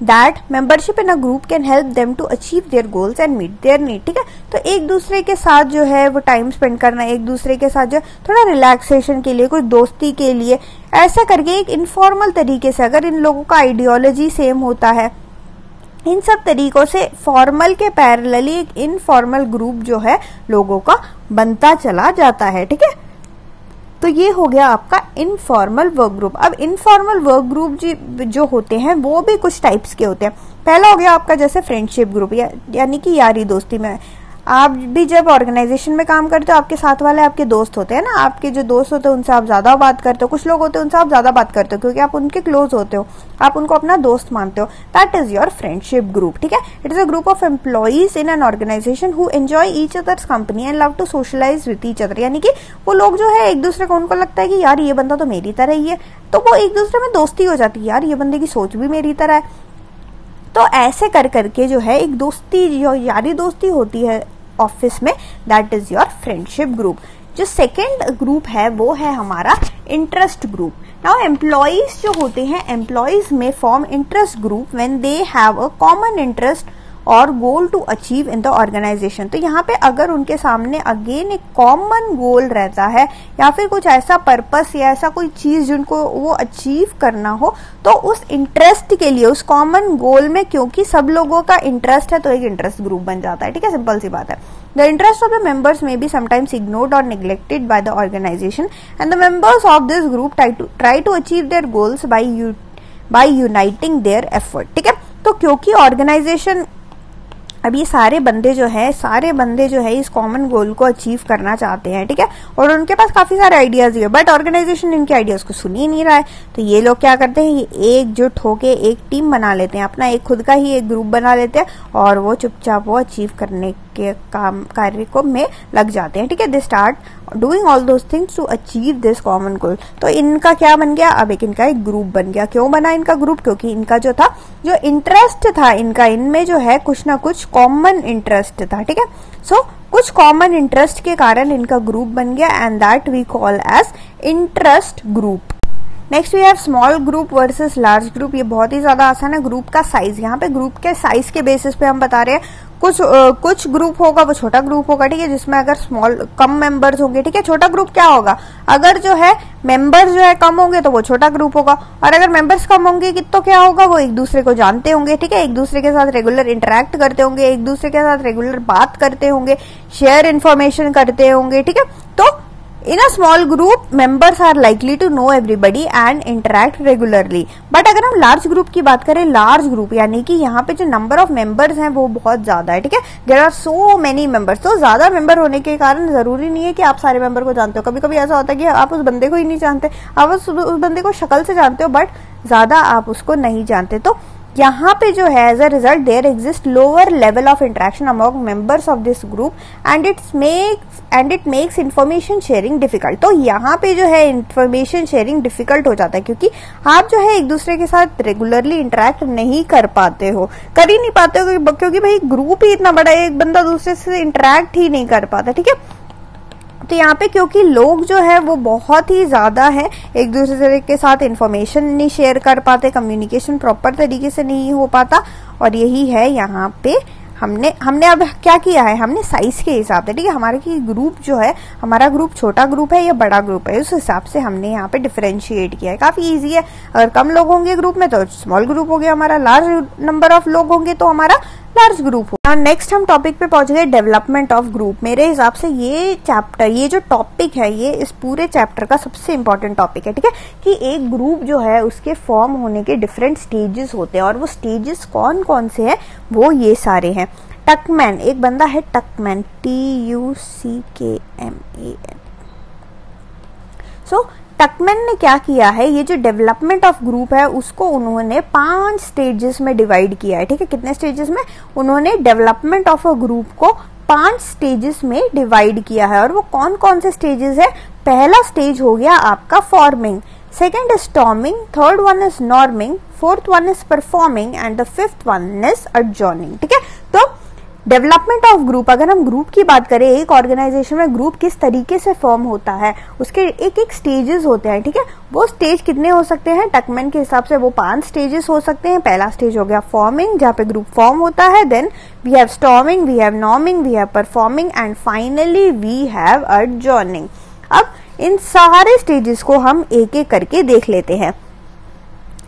Speaker 1: that membership in a group can help them to achieve their goals and meet their need, ठीक है। तो एक दूसरे के साथ जो है वो टाइम स्पेंड करना, एक दूसरे के साथ जो थोड़ा रिलैक्सेशन के लिए, कुछ दोस्ती के लिए, ऐसा करके एक इनफॉर्मल तरीके से, अगर इन लोगों का आइडियोलॉजी सेम होता है, इन सब तरीकों से फॉर्मल के पैरेलली एक इनफॉर्मल ग्रुप जो है लोगों का बनता चला जाता है, ठीक है। तो ये हो गया आपका इनफॉर्मल वर्क ग्रुप। अब इनफॉर्मल वर्क ग्रुप जो होते हैं वो भी कुछ टाइप्स के होते हैं। पहला हो गया आपका जैसे फ्रेंडशिप ग्रुप, यानी कि यारी दोस्ती में। आप भी जब ऑर्गेनाइजेशन में काम करते हो आपके साथ वाले आपके दोस्त होते हैं ना, आपके जो दोस्त होते हैं उनसे आप ज्यादा बात करते हो। कुछ लोग होते हैं उनसे आप ज्यादा बात करते हो क्योंकि आप उनके क्लोज होते हो, आप उनको अपना दोस्त मानते हो। That is your friendship group, ठीक है। It is a group of employees in an organisation who enjoy each others company and love to socialise with each other, यानी कि वो लोग जो है एक दूसरे को, उनको लगता है कि यार ये बंदा तो मेरी तरह ही है, तो वो एक दूसरे में दोस्ती हो जाती है, यार ये बंदे की सोच भी मेरी तरह है। तो ऐसे कर करके जो है एक दोस्ती, जो यारी दोस्ती होती है ऑफिस में, that is your friendship group. जो सेकेंड ग्रुप है वो है हमारा इंटरेस्ट ग्रुप। नाउ एम्प्लॉइज जो होते हैं, एम्प्लॉइज में form interest group when they have a common interest और goal to achieve in the organization. तो यहाँ पे अगर उनके सामने अगेन एक कॉमन गोल रहता है या फिर कुछ ऐसा पर्पस या ऐसा कोई चीज जिनको वो अचीव करना हो, तो उस इंटरेस्ट के लिए, उस कॉमन गोल में क्योंकि सब लोगों का इंटरेस्ट है तो एक इंटरेस्ट ग्रुप बन जाता है। ठीक है, सिंपल सी बात है। The interest of the members may be sometimes ignored और neglected by the organisation and the members of this group try to achieve their goals by uniting their effort. ठीक है, तो क्योंकि ऑर्गेनाइजेशन, अब ये सारे बंदे जो है इस कॉमन गोल को अचीव करना चाहते हैं। ठीक है, और उनके पास काफी सारे आइडियाज भी है, बट ऑर्गेनाइजेशन इनके आइडियाज को सुन ही नहीं रहा है। तो ये लोग क्या करते हैं, ये एकजुट होके एक टीम बना लेते हैं, अपना एक खुद का ही एक ग्रुप बना लेते हैं और वो चुपचाप वो अचीव करने के कार्य को में लग जाते हैं। ठीक है, they start doing all those things to achieve this common goal. तो इनका क्या बन गया, अब इनका एक ग्रुप बन गया। क्यों बना इनका ग्रुप, क्योंकि इनका जो था, जो इंटरेस्ट था इनका, इनमें जो है कुछ ना कुछ कॉमन इंटरेस्ट था। ठीक है, सो कुछ कॉमन इंटरेस्ट के कारण इनका ग्रुप बन गया and that we call as interest group. Next we have small group versus large group. ये बहुत ही ज्यादा आसान है। ग्रुप का साइज, यहाँ पे ग्रुप के साइज के बेसिस पे हम बता रहे हैं। कुछ ग्रुप होगा वो छोटा ग्रुप होगा। ठीक है, जिसमें अगर कम मेंबर्स होंगे। ठीक है, छोटा ग्रुप क्या होगा, अगर जो है मेंबर्स जो है कम होंगे तो वो छोटा ग्रुप होगा, और अगर मेंबर्स कम होंगे तो क्या होगा, वो एक दूसरे को जानते होंगे। ठीक है, एक दूसरे के साथ रेगुलर इंटरेक्ट करते होंगे, एक दूसरे के साथ रेगुलर बात करते होंगे, शेयर इन्फॉर्मेशन करते होंगे। ठीक है, तो in a small group members are likely to know everybody and interact regularly। But अगर हम लार्ज ग्रुप की बात करें, लार्ज ग्रुप यानी कि यहाँ पे जो नंबर ऑफ मेंबर्स हैं वो बहुत ज्यादा है। ठीक है, there are so many members. तो ज्यादा मेंबर होने के कारण जरूरी नहीं है कि आप सारे मेंबर को जानते हो। कभी कभी ऐसा होता है कि आप उस बंदे को ही नहीं जानते, आप उस बंदे को शक्ल से जानते हो बट ज्यादा आप उसको नहीं जानते। तो यहाँ पे जो है as a result there exist lower level of interaction among members of this group and it makes information sharing difficult. तो यहाँ पे जो है इंफॉर्मेशन शेयरिंग डिफिकल्ट हो जाता है, क्योंकि आप जो है एक दूसरे के साथ रेगुलरली इंटरेक्ट नहीं कर पाते हो, कर ही नहीं पाते हो, क्योंकि भाई ग्रुप ही इतना बड़ा है, एक बंदा दूसरे से इंटरेक्ट ही नहीं कर पाता। ठीक है, तो यहाँ पे क्योंकि लोग जो है वो बहुत ही ज्यादा है, एक दूसरे के साथ इंफॉर्मेशन नहीं शेयर कर पाते, कम्युनिकेशन प्रॉपर तरीके से नहीं हो पाता, और यही है यहाँ पे हमने अब क्या किया है, हमने साइज के हिसाब से, ठीक है, हमारे की ग्रुप जो है, हमारा ग्रुप छोटा ग्रुप है या बड़ा ग्रुप है, उस हिसाब से हमने यहाँ पे डिफरेंशिएट किया है। काफी इजी है। अगर कम लोग होंगे ग्रुप में तो स्मॉल ग्रुप हो गया हमारा, लार्ज नंबर ऑफ लोग होंगे तो हमारा लार्ज ग्रुप हो। नेक्स्ट हम टॉपिक पे पहुंच गए, डेवलपमेंट ऑफ ग्रुप। मेरे हिसाब से ये चैप्टर, ये जो टॉपिक है, ये इस पूरे चैप्टर का सबसे इंपॉर्टेंट टॉपिक है। ठीक है, कि एक ग्रुप जो है उसके फॉर्म होने के डिफरेंट स्टेजेस होते हैं, और वो स्टेजेस कौन कौन से हैं, वो ये सारे हैं। टकमैन, एक बंदा है टकमैन, TUCKMAN। सो टकमैन ने क्या किया है, ये जो डेवलपमेंट ऑफ ग्रुप है उसको उन्होंने 5 स्टेजेस में डिवाइड किया है। ठीक है, कितने स्टेजेस में, उन्होंने डेवलपमेंट ऑफ अ ग्रुप को 5 स्टेजेस में डिवाइड किया है। और वो कौन कौन से स्टेजेस है, पहला स्टेज हो गया आपका forming, second is storming, third one is norming, fourth one is performing and the fifth one is adjourning. ठीक है, तो डेवलपमेंट ऑफ ग्रुप, अगर हम ग्रुप की बात करें, एक ऑर्गेनाइजेशन में ग्रुप किस तरीके से फॉर्म होता है, उसके एक एक स्टेजेस होते हैं। ठीक है, वो स्टेज कितने हो सकते हैं, टकमैन के हिसाब से वो 5 स्टेजेस हो सकते हैं। पहला स्टेज हो गया फॉर्मिंग, जहां पे ग्रुप फॉर्म होता है, then we have storming, we have norming, we have performing and finally we have adjourning. अब इन सारे स्टेजेस को हम एक एक करके देख लेते हैं।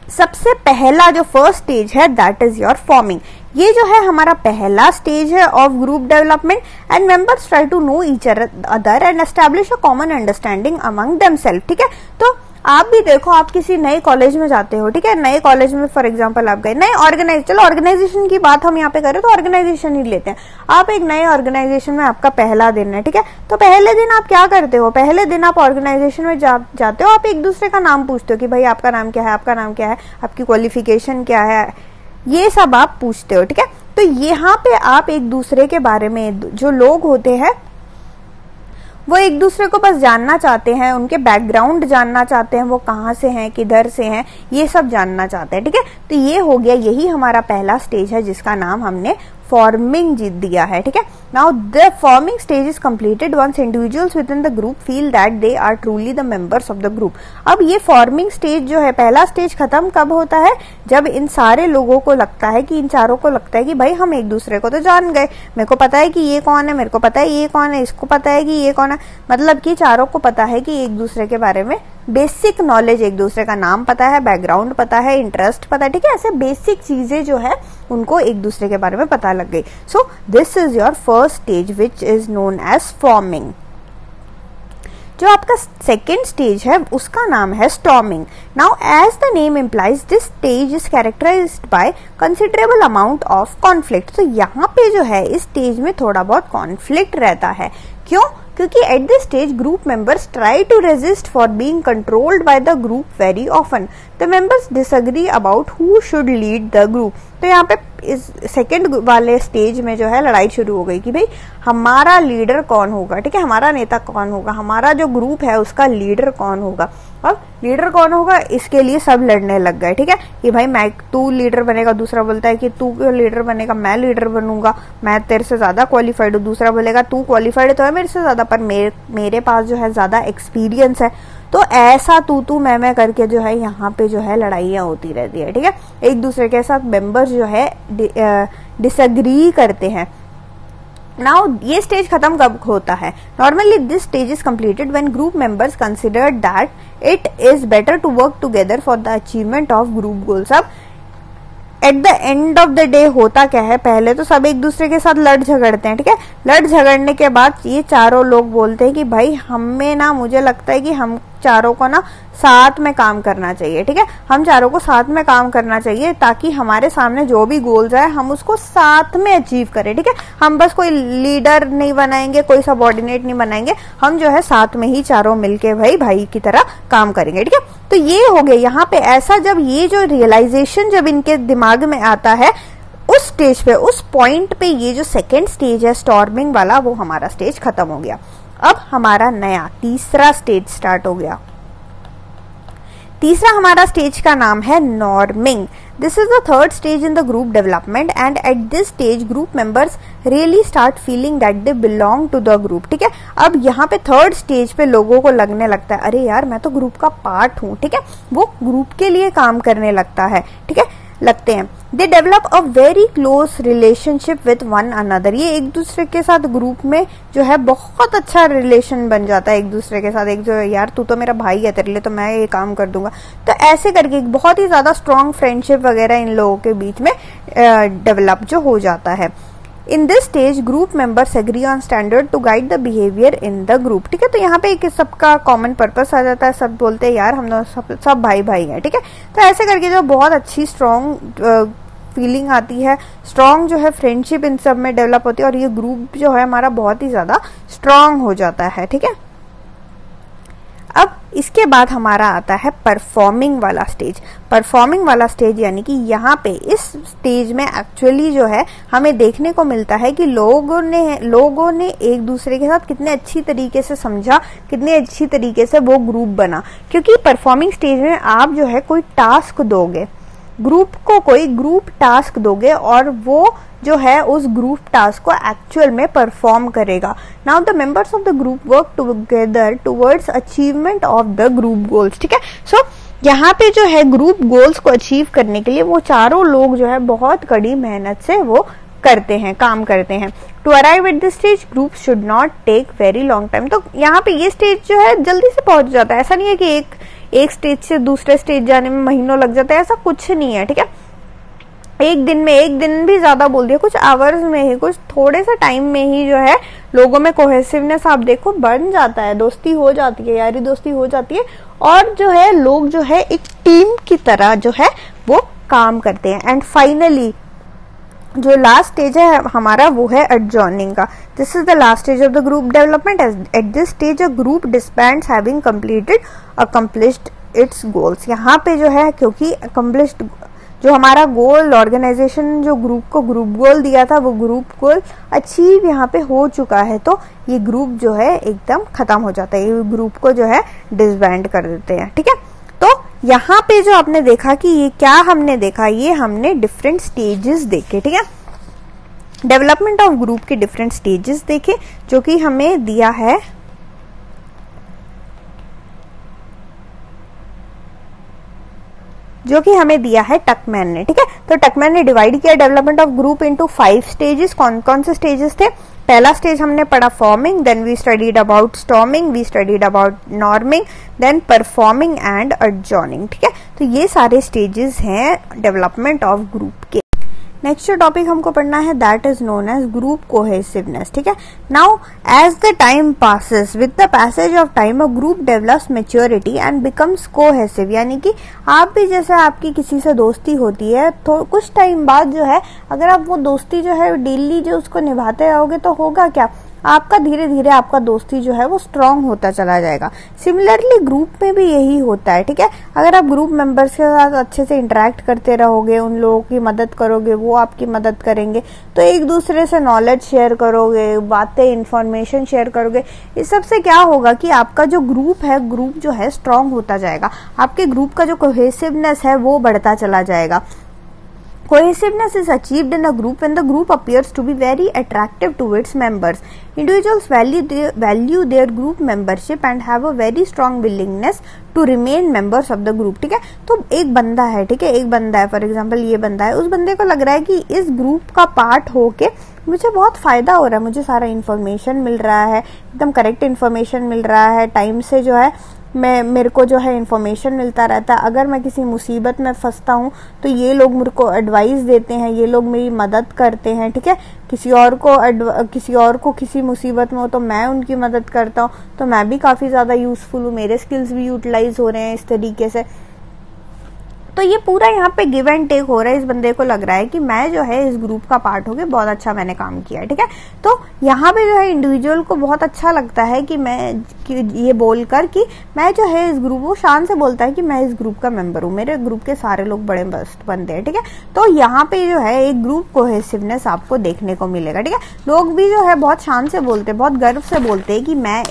Speaker 1: सबसे पहला जो फर्स्ट स्टेज है दैट इज योर फॉर्मिंग। ये जो है हमारा पहला स्टेज है of group development and members try to know each other and establish a common understanding among themself. ठीक है, तो आप भी देखो, आप किसी नए कॉलेज में जाते हो। ठीक है, नए कॉलेज में फॉर एग्जांपल आप गए, नए चलो ऑर्गेनाइजेशन की बात हम यहाँ पे करें तो ऑर्गेनाइजेशन ही लेते हैं। आप एक नए ऑर्गेनाइजेशन में, आपका पहला दिन है। ठीक है, तो पहले दिन आप क्या करते हो, पहले दिन आप ऑर्गेनाइजेशन में जाते हो, आप एक दूसरे का नाम पूछते हो कि भाई आपका नाम क्या है, आपका नाम क्या है, आपकी क्वालिफिकेशन क्या है, ये सब आप पूछते हो। ठीक है, तो यहाँ पे आप एक दूसरे के बारे में, जो लोग होते हैं वो एक दूसरे को बस जानना चाहते हैं, उनके बैकग्राउंड जानना चाहते हैं, वो कहाँ से हैं, किधर से हैं, ये सब जानना चाहते हैं। ठीक है, तो ये हो गया, यही हमारा पहला स्टेज है जिसका नाम हमने फॉर्मिंग दिया है, ठीक है। Now the forming stage is completed once individuals within the group feel that they are truly the members of the group. अब ये फॉर्मिंग स्टेज जो है, पहला स्टेज खत्म कब होता है, जब इन सारे लोगों को लगता है कि इन चारों को लगता है कि भाई हम एक दूसरे को तो जान गए, मेरे को पता है कि ये कौन है, मेरे को पता है ये कौन है, इसको पता है कि ये कौन है, मतलब कि चारों को पता है कि एक दूसरे के बारे में बेसिक नॉलेज, एक दूसरे का नाम पता है, बैकग्राउंड पता है, इंटरेस्ट पता है, ठीक है। ऐसे बेसिक चीजें जो है उनको एक दूसरे के बारे में पता लग गई। So this is your first stage which is known as forming. जो आपका सेकेंड स्टेज है उसका नाम है storming. Now as the name implies this stage is characterised by considerable amount of conflict. तो यहाँ पे जो है इस स्टेज में थोड़ा बहुत कॉन्फ्लिक्ट रहता है। क्यों? क्योंकि at this stage group members try to resist for being controlled by the group very often. The members disagree about who should lead the group. तो यहाँ पे इस सेकेंड वाले स्टेज में जो है लड़ाई शुरू हो गई कि भाई हमारा लीडर कौन होगा, ठीक है, हमारा नेता कौन होगा, हमारा जो ग्रुप है उसका लीडर कौन होगा। अब लीडर कौन होगा इसके लिए सब लड़ने लग गए, ठीक है, कि भाई मैं, तू लीडर बनेगा, दूसरा बोलता है कि तू लीडर बनेगा, मैं लीडर बनूंगा, मैं तेरे से ज्यादा क्वालिफाइड हूँ, दूसरा बोलेगा तू क्वालिफाइड तो है मेरे से ज्यादा पर मेरे पास जो है ज्यादा एक्सपीरियंस है। तो ऐसा तू मैं करके जो है यहाँ पे जो है लड़ाइयाँ होती रहती है, ठीक है, एक दूसरे के साथ मेंबर्स जो है डिसएग्री करते हैं। नाउ ये स्टेज खत्म कब होता है? Normally this stage is completed when group members consider that it is better to work together for the achievement of group goals. अब at the end of the day होता क्या है, पहले तो सब एक दूसरे के साथ लड़ झगड़ते हैं, ठीक है, लड़ झगड़ने के बाद ये चारों लोग बोलते हैं कि भाई हमें ना, मुझे लगता है कि हम चारों को ना साथ में काम करना चाहिए, ठीक है, हम चारों को साथ में काम करना चाहिए ताकि हमारे सामने जो भी गोल्स है हम उसको साथ में अचीव करें, ठीक है। हम बस कोई लीडर नहीं बनाएंगे, कोई सबऑर्डिनेट नहीं बनाएंगे, हम जो है साथ में ही चारों मिलके भाई की तरह काम करेंगे, ठीक है। तो ये हो गया यहाँ पे। ऐसा जब ये जो रियलाइजेशन जब इनके दिमाग में आता है उस स्टेज पे, उस पॉइंट पे, ये जो सेकेंड स्टेज है स्टॉर्मिंग वाला, वो हमारा स्टेज खत्म हो गया। अब हमारा नया तीसरा स्टेज स्टार्ट हो गया। तीसरा हमारा स्टेज का नाम है norming. This is the third stage in the group development and at this stage group members really start feeling that they belong to the group, ठीक है। अब यहाँ पे थर्ड स्टेज पे लोगों को लगने लगता है अरे यार मैं तो ग्रुप का पार्ट हूँ, ठीक है, वो ग्रुप के लिए काम करने लगता है, ठीक है, लगते हैं। They develop a very close relationship with one another. ये एक दूसरे के साथ ग्रुप में जो है बहुत अच्छा रिलेशन बन जाता है एक दूसरे के साथ। एक जो यार तू तो मेरा भाई है, तेरे लिए तो मैं ये काम कर दूंगा, तो ऐसे करके एक बहुत ही ज्यादा स्ट्रॉन्ग फ्रेंडशिप वगैरह इन लोगों के बीच में डेवलप जो हो जाता है। In this stage group members agree on standard to guide the behaviour in the group, ठीक है। तो यहाँ पे एक सबका कॉमन पर्पस आ जाता है, सब बोलते हैं यार हम लोग सब भाई हैं, ठीक है। तो ऐसे करके जो बहुत अच्छी स्ट्रॉन्ग फीलिंग आती है, स्ट्रॉन्ग जो है फ्रेंडशिप इन सब में डेवलप होती है और ये ग्रुप जो है हमारा बहुत ही ज्यादा स्ट्रॉन्ग हो जाता है, ठीक है। अब इसके बाद हमारा आता है परफॉर्मिंग वाला स्टेज। परफॉर्मिंग वाला स्टेज यानी कि यहाँ पे इस स्टेज में एक्चुअली जो है हमें देखने को मिलता है कि लोगों ने एक दूसरे के साथ कितने अच्छी तरीके से समझा, कितने अच्छी तरीके से वो ग्रुप बना। क्योंकि परफॉर्मिंग स्टेज में आप जो है कोई टास्क दोगे, ग्रुप को कोई ग्रुप टास्क दोगे और वो जो है उस ग्रुप टास्क को एक्चुअल में परफॉर्म करेगा। Now the members of the group work together towards achievement of the group goals, ठीक है। सो यहाँ पे जो है ग्रुप गोल्स को अचीव करने के लिए वो चारों लोग जो है बहुत कड़ी मेहनत से वो करते हैं, काम करते हैं। To arrive at this stage group should not take very long time. तो यहाँ पे ये स्टेज जो है जल्दी से पहुंच जाता है। ऐसा नहीं है कि एक स्टेज से दूसरे स्टेज जाने में महीनों लग जाता है, ऐसा कुछ नहीं है, ठीक है। एक दिन भी ज्यादा बोल दिया, कुछ आवर्स में ही, कुछ थोड़े से टाइम में ही जो है लोगों में कोहेसिवनेस आप देखो बन जाता है, दोस्ती हो जाती है, यारी दोस्ती हो जाती है और जो है लोग जो है एक टीम की तरह जो है वो काम करते हैं। एंड फाइनली जो लास्ट स्टेज है हमारा वो है एडजॉर्निंग का। This is the last stage of the group development. At this stage a group disbands having accomplished its goals. यहाँ पे जो है क्योंकि अकम्प्लिश्ड जो हमारा गोल, ऑर्गेनाइजेशन जो ग्रुप को ग्रुप गोल दिया था वो ग्रुप गोल अचीव यहाँ पे हो चुका है, तो ये ग्रुप जो है एकदम खत्म हो जाता है, ये ग्रुप को जो है डिसबैंड कर देते हैं, ठीक है। तो यहाँ पे जो आपने देखा कि ये क्या हमने देखा, ये हमने डिफरेंट स्टेजेस देखे, ठीक है। डेवलपमेंट ऑफ ग्रुप के डिफरेंट स्टेजेस देखें जो कि हमें दिया है टकमैन ने, ठीक है। तो टकमैन ने डिवाइड किया development of group into 5 stages. कौन कौन से स्टेजेस थे? पहला स्टेज हमने पढ़ा forming, then we studied about storming, we studied about norming, then performing and adjourning, ठीक है। तो ये सारे स्टेजेस हैं डेवलपमेंट ऑफ ग्रुप के। नेक्स्ट जो टॉपिक हमको पढ़ना है that is known as group cohesiveness, ठीक है। Now as the time passes, with the passage of time a group develops maturity and becomes cohesive, यानी कि आप भी जैसे आपकी किसी से दोस्ती होती है तो कुछ टाइम बाद जो है अगर आप वो दोस्ती जो है डेली जो उसको निभाते रहोगे तो होगा क्या, आपका धीरे धीरे आपका दोस्ती जो है वो स्ट्रांग होता चला जाएगा। सिमिलरली ग्रुप में भी यही होता है, ठीक है। अगर आप ग्रुप मेंबर्स के साथ अच्छे से इंटरेक्ट करते रहोगे, उन लोगों की मदद करोगे, वो आपकी मदद करेंगे, तो एक दूसरे से नॉलेज शेयर करोगे, बातें इंफॉर्मेशन शेयर करोगे, इस सब से क्या होगा कि आपका जो ग्रुप है, ग्रुप जो है स्ट्रांग होता जाएगा, आपके ग्रुप का जो कोहेसिवनेस है वो बढ़ता चला जाएगा। Cohesiveness is achieved in a group when the group appears to be very attractive to its members. Individuals value their group membership and have a very strong willingness to remain members of the group, ठीक है। तो एक बंदा है, ठीक है, एक बंदा है, फॉर एग्जाम्पल ये बंदा है, उस बंदे को लग रहा है कि इस ग्रुप का पार्ट होके मुझे बहुत फायदा हो रहा है, मुझे सारा इन्फॉर्मेशन मिल रहा है, एकदम करेक्ट इन्फॉर्मेशन मिल रहा है, टाइम से जो है मेरे को जो है इन्फॉर्मेशन मिलता रहता है। अगर मैं किसी मुसीबत में फंसता हूँ तो ये लोग मेरे को एडवाइस देते हैं, ये लोग मेरी मदद करते हैं, ठीक है। किसी और को किसी मुसीबत में हो तो मैं उनकी मदद करता हूँ, तो मैं भी काफी ज्यादा यूजफुल हूँ, मेरे स्किल्स भी यूटिलाइज हो रहे हैं इस तरीके से। तो ये पूरा यहाँ पे गिव एंड टेक हो रहा है। इस बंदे को लग रहा है कि मैं जो है इस ग्रुप का पार्ट हो गया, बहुत अच्छा मैंने काम किया, ठीक है। तो यहाँ पे जो है इंडिविजुअल को बहुत अच्छा लगता है कि ये बोलकर कि मैं जो है इस ग्रुप, वो शान से बोलता है कि मैं इस ग्रुप का मेंबर हूँ, मेरे ग्रुप के सारे लोग बड़े बेस्ट बंदे हैं, ठीक है। तो यहाँ पे जो है एक ग्रुप कोहेसिवनेस आपको देखने को मिलेगा, ठीक है। लोग भी जो है बहुत शान से बोलते हैं, बहुत गर्व से बोलते हैं कि मैं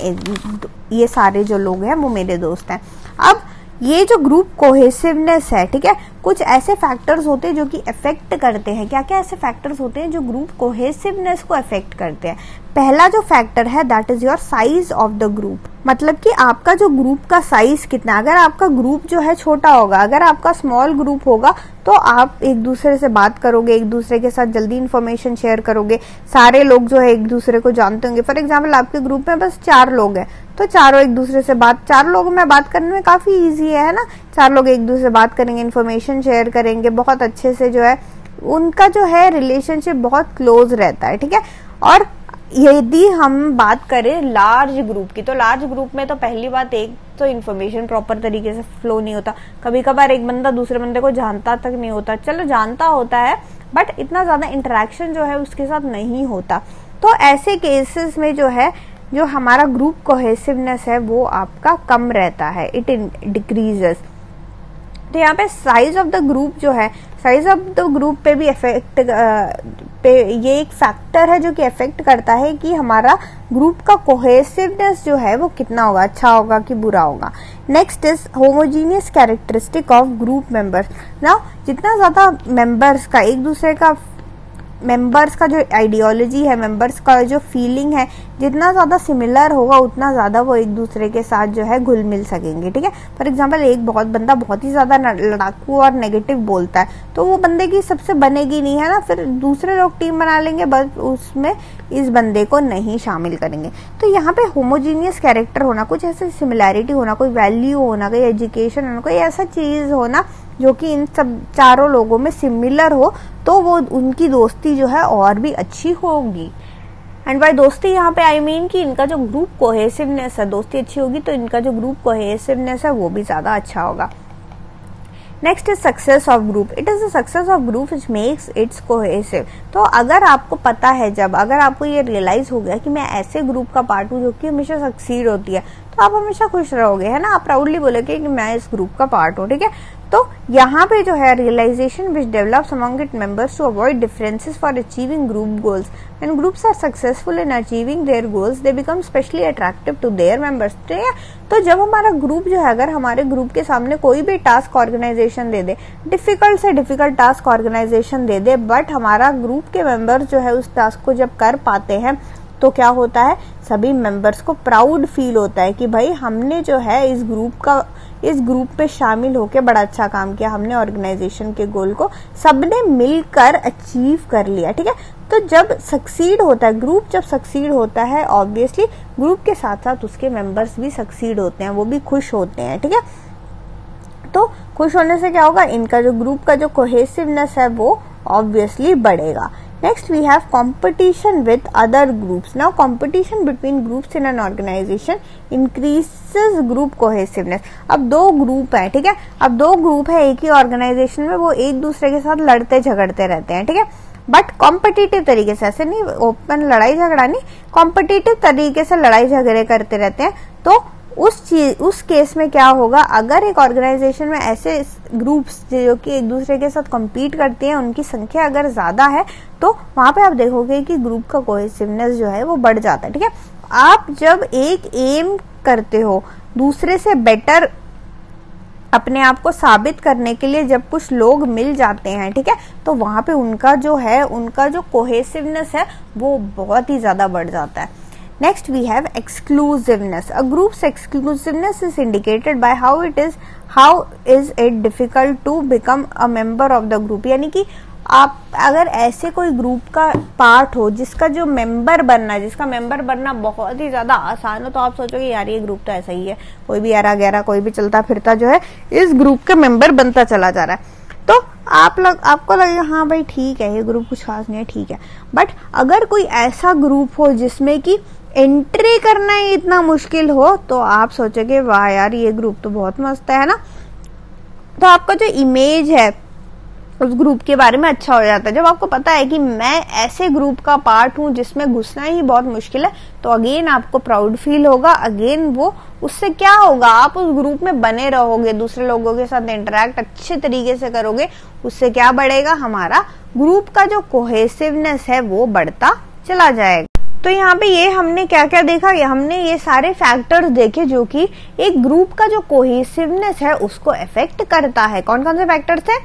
Speaker 1: ये सारे जो लोग हैं वो मेरे दोस्त हैं। अब ये जो ग्रुप कोहेसिवनेस है, ठीक है, कुछ ऐसे फैक्टर्स होते हैं जो कि अफेक्ट करते हैं। क्या क्या ऐसे फैक्टर्स होते हैं जो ग्रुप कोहेसिवनेस को अफेक्ट करते हैं? पहला जो फैक्टर है that is your size of the group, मतलब कि आपका जो ग्रुप का साइज कितना। अगर आपका ग्रुप जो है छोटा होगा, अगर आपका स्मॉल ग्रुप होगा तो आप एक दूसरे से बात करोगे, एक दूसरे के साथ जल्दी इन्फॉर्मेशन शेयर करोगे, सारे लोग जो है एक दूसरे को जानते होंगे। फॉर एग्जाम्पल आपके ग्रुप में बस 4 लोग हैं तो चारों एक दूसरे से 4 लोगों में बात करने में काफी इजी है ना। 4 लोग एक दूसरे से बात करेंगे, इन्फॉर्मेशन शेयर करेंगे, बहुत अच्छे से जो है उनका जो है रिलेशनशिप बहुत क्लोज रहता है, ठीक है। और यदि हम बात करें लार्ज ग्रुप की, तो लार्ज ग्रुप में तो पहली बात एक तो इन्फॉर्मेशन प्रॉपर तरीके से फ्लो नहीं होता। कभी कभार एक बंदा दूसरे बंदे को जानता तक नहीं होता, चलो जानता होता है बट इतना ज्यादा इंटरेक्शन जो है उसके साथ नहीं होता। तो ऐसे केसेस में जो है जो हमारा ग्रुप कोहेसिवनेस है वो आपका कम रहता है, इट डिक्रीजेस। तो यहाँ पे साइज ऑफ द ग्रुप जो है, साइज ऑफ द ग्रुप पे भी इफेक्ट ये एक फैक्टर है जो कि इफेक्ट करता है कि हमारा ग्रुप का कोहेसिवनेस जो है वो कितना होगा, अच्छा होगा कि बुरा होगा। Next is homogeneous characteristic of group members. ना जितना ज्यादा मेंबर्स का एक दूसरे का मेंबर्स का जो आइडियोलॉजी है, मेंबर्स का जो फीलिंग है, जितना ज्यादा सिमिलर होगा उतना ज्यादा वो एक दूसरे के साथ जो है घुल मिल सकेंगे, ठीक है। फॉर एग्जांपल एक बंदा बहुत ही ज्यादा लड़ाकू और नेगेटिव बोलता है तो वो बंदे की सबसे बनेगी नहीं है ना, फिर दूसरे लोग टीम बना लेंगे बस उसमें इस बंदे को नहीं शामिल करेंगे। तो यहाँ पे होमोजीनियस कैरेक्टर होना, कुछ ऐसे सिमिलैरिटी होना, कोई वैल्यू होना, कोई एजुकेशन होना, कोई ऐसा चीज होना जो कि इन सब चारों लोगों में सिमिलर हो, तो वो उनकी दोस्ती जो है और भी अच्छी होगी। एंड बाय दोस्ती यहाँ पे आई मीन कि इनका जो ग्रुप कोहेसिवनेस है, दोस्ती अच्छी होगी तो इनका जो ग्रुप कोहेसिवनेस है वो भी ज्यादा अच्छा होगा। Next is success of group. It is the success of group which makes it's cohesive. तो अगर आपको पता है, जब अगर आपको ये रियलाइज हो गया कि मैं ऐसे ग्रुप का पार्ट हूँ जो कि हमेशा सक्सीड होती है, तो आप हमेशा खुश रहोगे, है ना। आप प्राउडली बोलोगे कि मैं इस ग्रुप का पार्ट हूँ, ठीक है। तो यहाँ पे जो है realisation which develops among it members to avoid differences for achieving group goals. When groups are successful in achieving their goals they become specially attractive to their members. तो जब हमारा ग्रुप जो है, अगर हमारे ग्रुप के सामने कोई भी टास्क ऑर्गेनाइजेशन दे दे, डिफिकल्ट से डिफिकल्ट टास्क ऑर्गेनाइजेशन दे दे, बट हमारा ग्रुप के मेंबर्स जो है उस टास्क को जब कर पाते हैं तो क्या होता है, सभी मेंबर्स को प्राउड फील होता है कि भाई हमने जो है इस ग्रुप पे शामिल होकर बड़ा अच्छा काम किया, हमने ऑर्गेनाइजेशन के गोल को सबने मिलकर अचीव कर लिया। ठीक है, तो जब सक्सीड होता है ग्रुप, जब सक्सीड होता है ऑब्वियसली ग्रुप के साथ साथ उसके मेंबर्स भी सक्सीड होते हैं, वो भी खुश होते हैं। ठीक है, तो खुश होने से क्या होगा, इनका जो ग्रुप का जो कोहेसिवनेस है वो ऑब्वियसली बढ़ेगा। Next we have competition with other groups. Now competition between groups in an organization increases group cohesiveness. अब दो ग्रुप है, ठीक है, अब दो ग्रुप है एक ही ऑर्गेनाइजेशन में, वो एक दूसरे के साथ लड़ते झगड़ते रहते हैं। ठीक है, बट कॉम्पिटिटिव तरीके से, ऐसे नहीं ओपन लड़ाई झगड़ा नहीं, कॉम्पिटिटिव तरीके से लड़ाई झगड़े करते रहते हैं। तो उस केस में क्या होगा, अगर एक ऑर्गेनाइजेशन में ऐसे ग्रुप्स जो कि एक दूसरे के साथ कम्पीट करते हैं, उनकी संख्या अगर ज्यादा है तो वहां पे आप देखोगे कि ग्रुप का कोहेसिवनेस जो है वो बढ़ जाता है। ठीक है, आप जब एक एम करते हो दूसरे से बेटर अपने आप को साबित करने के लिए, जब कुछ लोग मिल जाते हैं, ठीक है, तो वहां पे उनका जो कोहेसिवनेस है वो बहुत ही ज्यादा बढ़ जाता है। Next we have exclusiveness. A group's exclusiveness is indicated by how is it difficult to become a member of the group. यानी कि आप अगर ऐसे कोई ग्रुप का पार्ट हो जिसका मेंबर बनना बहुत ही ज्यादा आसान हो, तो आप सोचोगे यार ये ग्रुप तो ऐसा ही है, कोई भी यारा गैरा कोई भी चलता फिरता जो है इस ग्रुप का मेंबर बनता चला जा रहा है, तो आपको लगेगा हाँ भाई ठीक है ये ग्रुप कुछ खास नहीं है, ठीक है। बट अगर कोई ऐसा ग्रुप हो जिसमें कि एंट्री करना ही इतना मुश्किल हो, तो आप सोचोगे वाह यार ये ग्रुप तो बहुत मस्त है ना। तो आपका जो इमेज है उस ग्रुप के बारे में अच्छा हो जाता है। जब आपको पता है कि मैं ऐसे ग्रुप का पार्ट हूं जिसमें घुसना ही बहुत मुश्किल है, तो अगेन आपको प्राउड फील होगा, अगेन वो उससे क्या होगा, आप उस ग्रुप में बने रहोगे, दूसरे लोगों के साथ इंटरेक्ट अच्छे तरीके से करोगे, उससे क्या बढ़ेगा, हमारा ग्रुप का जो कोहेसिवनेस है वो बढ़ता चला जाएगा। तो यहाँ पे ये हमने क्या क्या देखा, हमने ये सारे फैक्टर्स देखे जो कि एक ग्रुप का जो कोहेसिवनेस है उसको अफेक्ट करता है। कौन कौन से फैक्टर्स है,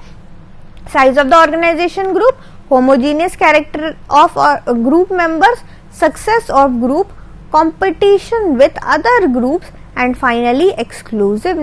Speaker 1: size of the organisation group, homogeneous character of group members, success of group, competition with other groups and finally exclusive.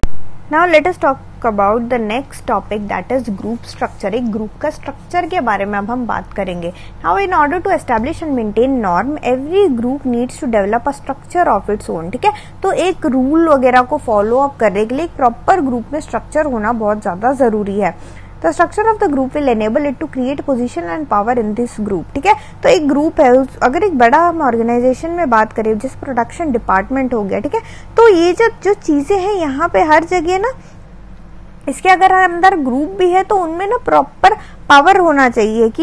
Speaker 1: Now let us talk about the next topic that is group structure. एक group का structure के बारे में अब हम बात करेंगे। Now in order to establish and maintain norm every group needs to develop a structure of its own. ठीक है, तो एक रूल वगैरह को फॉलो अप करने के लिए एक प्रॉपर ग्रुप में स्ट्रक्चर होना बहुत ज्यादा जरूरी है। The structure of the group will enable it to create position and power in this group. ठीक है, तो एक ग्रुप है, अगर एक बड़ा हम ऑर्गेनाइजेशन में बात करें जिस प्रोडक्शन डिपार्टमेंट हो गया, ठीक है, तो ये जो चीजें हैं यहाँ पे हर जगह ना, इसके अगर अंदर ग्रुप भी है तो उनमें ना प्रॉपर पावर होना चाहिए कि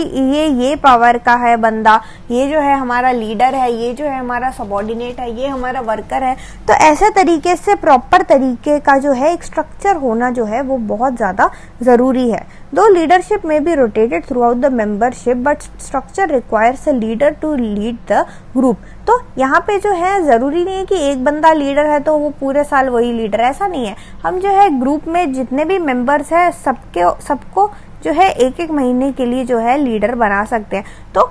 Speaker 1: ये पावर का है बंदा, ये जो है हमारा लीडर है, ये जो है हमारा सबॉर्डिनेट है, ये हमारा वर्कर है। तो ऐसे तरीके से प्रॉपर तरीके का जो है एक स्ट्रक्चर होना जो है वो बहुत ज्यादा जरूरी है। दो leadership may be rotated throughout the membership but structure requires a leader to lead the group. तो यहाँ पे जो है जरूरी नहीं है कि एक बंदा लीडर है तो वो पूरे साल वही लीडर, ऐसा नहीं है। हम जो है ग्रुप में जितने भी मेंबर्स है सबको जो है एक एक महीने के लिए जो है लीडर बना सकते हैं। तो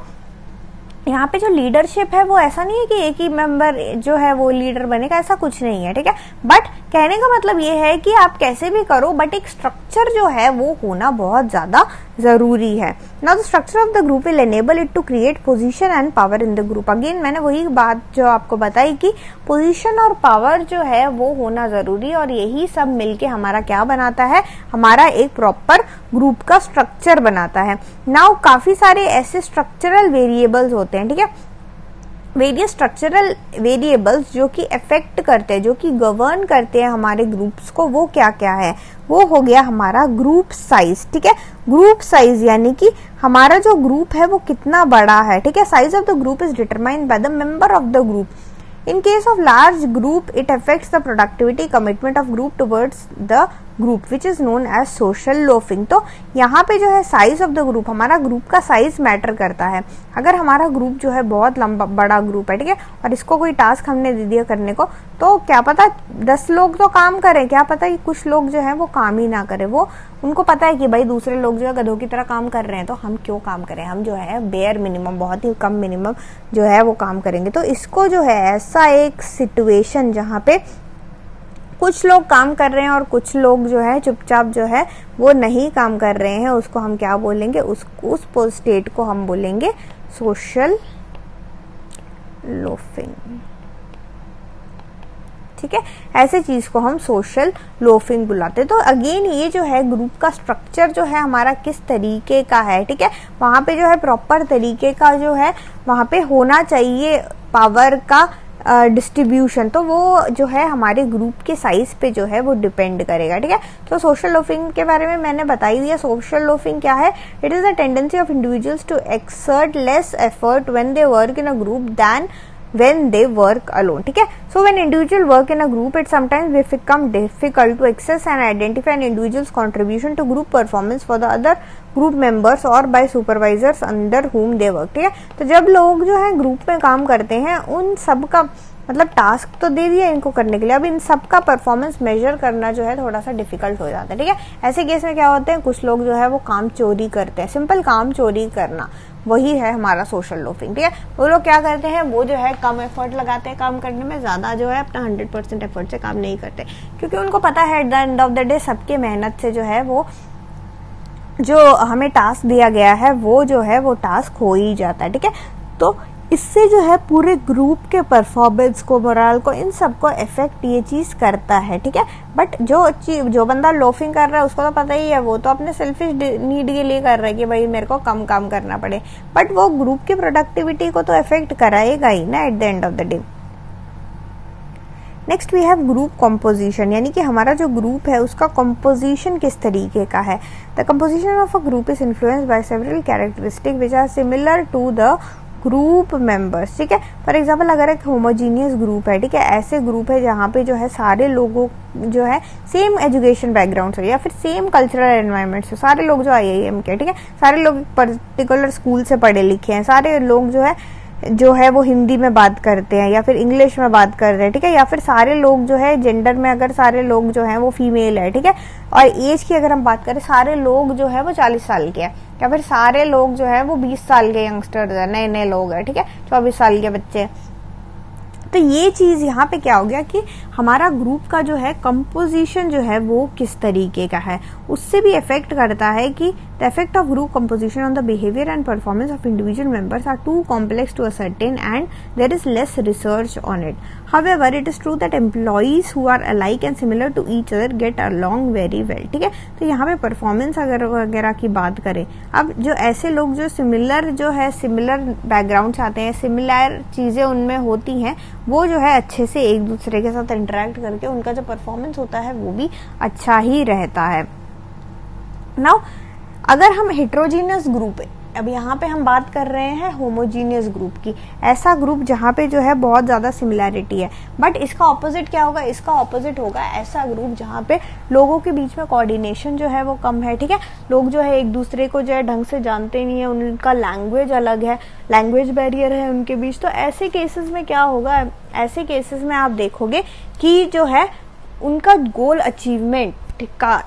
Speaker 1: यहाँ पे जो लीडरशिप है वो ऐसा नहीं है कि एक ही मेंबर जो है वो लीडर बनेगा, ऐसा कुछ नहीं है। ठीक है, बट कहने का मतलब ये है कि आप कैसे भी करो बट एक स्ट्रक्चर जो है वो होना बहुत ज्यादा जरूरी है। Now the structure of the group will enable it to create position and power in the group. Again मैंने वही बात जो आपको बताई कि पोजीशन और पावर जो है वो होना जरूरी है, और यही सब मिलके हमारा क्या बनाता है, हमारा एक प्रॉपर ग्रुप का स्ट्रक्चर बनाता है। नाउ काफी सारे ऐसे स्ट्रक्चरल वेरिएबल्स होते हैं, ठीक है, वेरियस स्ट्रक्चरल वेरिएबल्स जो कि अफेक्ट करते हैं, जो कि गवर्न करते हैं हमारे ग्रुप्स को, वो क्या क्या है, वो हो गया हमारा ग्रुप साइज। ठीक है, ग्रुप साइज यानी कि हमारा जो ग्रुप है वो कितना बड़ा है। ठीक है, size of the group is determined by the member of the group. In case of large group, it affects the productivity commitment of group towards the group which is known as social loafing. तो यहाँ पे जो है size of the group, हमारा group का size matter करता है। अगर हमारा ग्रुप जो है बहुत लंबा बड़ा ग्रुप है, ठीक है, और इसको कोई टास्क हमने दे दिया करने को, तो क्या पता 10 लोग तो काम करें, क्या पता कि कुछ लोग जो है वो काम ही ना करें। वो उनको पता है कि भाई दूसरे लोग जो है गधों की तरह काम कर रहे हैं, तो हम क्यों काम करें, हम जो है बेयर मिनिमम, बहुत ही कम मिनिमम जो है वो काम करेंगे। तो इसको जो है ऐसा एक सिचुएशन जहाँ पे कुछ लोग काम कर रहे हैं और कुछ लोग जो है चुपचाप जो है वो नहीं काम कर रहे हैं, उसको हम क्या बोलेंगे, उस स्टेट को हम बोलेंगे सोशल लोफिंग। ठीक है, ऐसे चीज को हम सोशल लोफिंग बुलाते हैं। तो अगेन ये जो है ग्रुप का स्ट्रक्चर जो है हमारा किस तरीके का है, ठीक है, वहां पे जो है प्रॉपर तरीके का जो है वहां पे होना चाहिए पावर का डिस्ट्रीब्यूशन। तो वो जो है हमारे ग्रुप के साइज पे जो है वो डिपेंड करेगा। ठीक है, तो सोशल लोफिंग के बारे में मैंने बताई दिया। सोशल लोफिंग क्या है? It is the tendency of individuals to exert less effort when they work in a group then when they work alone. ठीक है, so when individual work in a group, it sometimes become difficult to access and identify an individual's contribution to group performance for the other group members or by supervisors under whom they work. ठीक है, तो जब लोग जो है group में काम करते हैं, उन सब का मतलब टास्क तो दे दिया इनको करने के लिए, अब इन सब का परफॉर्मेंस मेजर करना जो है थोड़ा सा डिफिकल्ट हो जाता है। ठीक है, ऐसे केस में क्या होते हैं, कुछ लोग जो है वो काम चोरी करते हैं। सिंपल काम चोरी करना वही है हमारा सोशल लोफिंग। ठीक है, वो लोग क्या करते हैं, वो जो है कम एफर्ट लगाते हैं काम करने में, ज्यादा जो है अपना 100% एफर्ट से काम नहीं करते, क्योंकि उनको पता है eight the end of the day सबके मेहनत से जो है वो जो हमें टास्क दिया गया है वो जो है वो टास्क हो ही जाता है। ठीक है, तो इससे जो है पूरे ग्रुप के परफॉर्मेंस को, मोरल को, इन सबको इफेक्ट ये चीज करता है। ठीक है, बट जो बंदा लोफिंग कर रहा है उसको तो पता ही है, वो तो अपने सेल्फिश नीड के लिए कर रहा है कि भाई मेरे को कम काम करना पड़े, बट वो ग्रुप की प्रोडक्टिविटी को तो इफेक्ट कराएगा ही ना at the end of the day. Next we have group composition, यानी कि हमारा जो ग्रुप है उसका कॉम्पोजिशन किस तरीके का है। The composition of a group is influenced by several characteristic which are similar to the group members. ठीक है, फॉर एग्जाम्पल अगर एक होमोजीनियस ग्रुप है, ठीक है, ऐसे ग्रुप है जहाँ पे जो है सारे लोगों जो है सेम एजुकेशन बैकग्राउंड से या फिर सेम कल्चरल एनवायरनमेंट से, सारे लोग जो IIM के, ठीक है, सारे लोग पर्टिकुलर स्कूल से पढ़े लिखे हैं, सारे लोग जो है वो हिंदी में बात करते हैं या फिर इंग्लिश में बात कर रहे हैं। ठीक है, या फिर सारे लोग जो है जेंडर में अगर सारे लोग जो है वो फीमेल है। ठीक है, और एज की अगर हम बात करें, सारे लोग जो है वो 40 साल के हैं, या फिर सारे लोग जो है वो 20 साल के यंगस्टर्स है, नए नए लोग हैं। ठीक है, 24 साल के बच्चे। तो ये चीज यहाँ पे क्या हो गया कि हमारा ग्रुप का जो है कंपोजिशन जो है वो किस तरीके का है, उससे भी इफेक्ट करता है कि the effect of group composition on the behaviour and performance of individual members are too complex to ascertain and there is less research on it. However, it is true that employees who are alike and similar to each other get along very well. ठीक है, तो यहाँ पे performance अगर वगैरह की बात करें, अब जो ऐसे लोग जो सिमिलर बैकग्राउंड से आते हैं, सिमिलर चीजें उनमें होती हैं, वो जो है अच्छे से एक दूसरे के साथ इंटरेक्ट करके उनका जो परफॉर्मेंस होता है वो भी अच्छा ही रहता है। नाउ अगर हम हेट्रोजीनियस ग्रुप, अब यहाँ पे हम बात कर रहे हैं होमोजीनियस ग्रुप की, ऐसा ग्रुप जहाँ पे जो है बहुत ज्यादा सिमिलैरिटी है, बट इसका ऑपोजिट क्या होगा, इसका ऑपोजिट होगा ऐसा ग्रुप जहाँ पे लोगों के बीच में कोऑर्डिनेशन जो है वो कम है। ठीक है, लोग जो है एक दूसरे को जो है ढंग से जानते नहीं है, उनका लैंग्वेज अलग है, लैंग्वेज बैरियर है उनके बीच। तो ऐसे केसेस में क्या होगा, ऐसे केसेस में आप देखोगे कि जो है उनका गोल अचीवमेंट का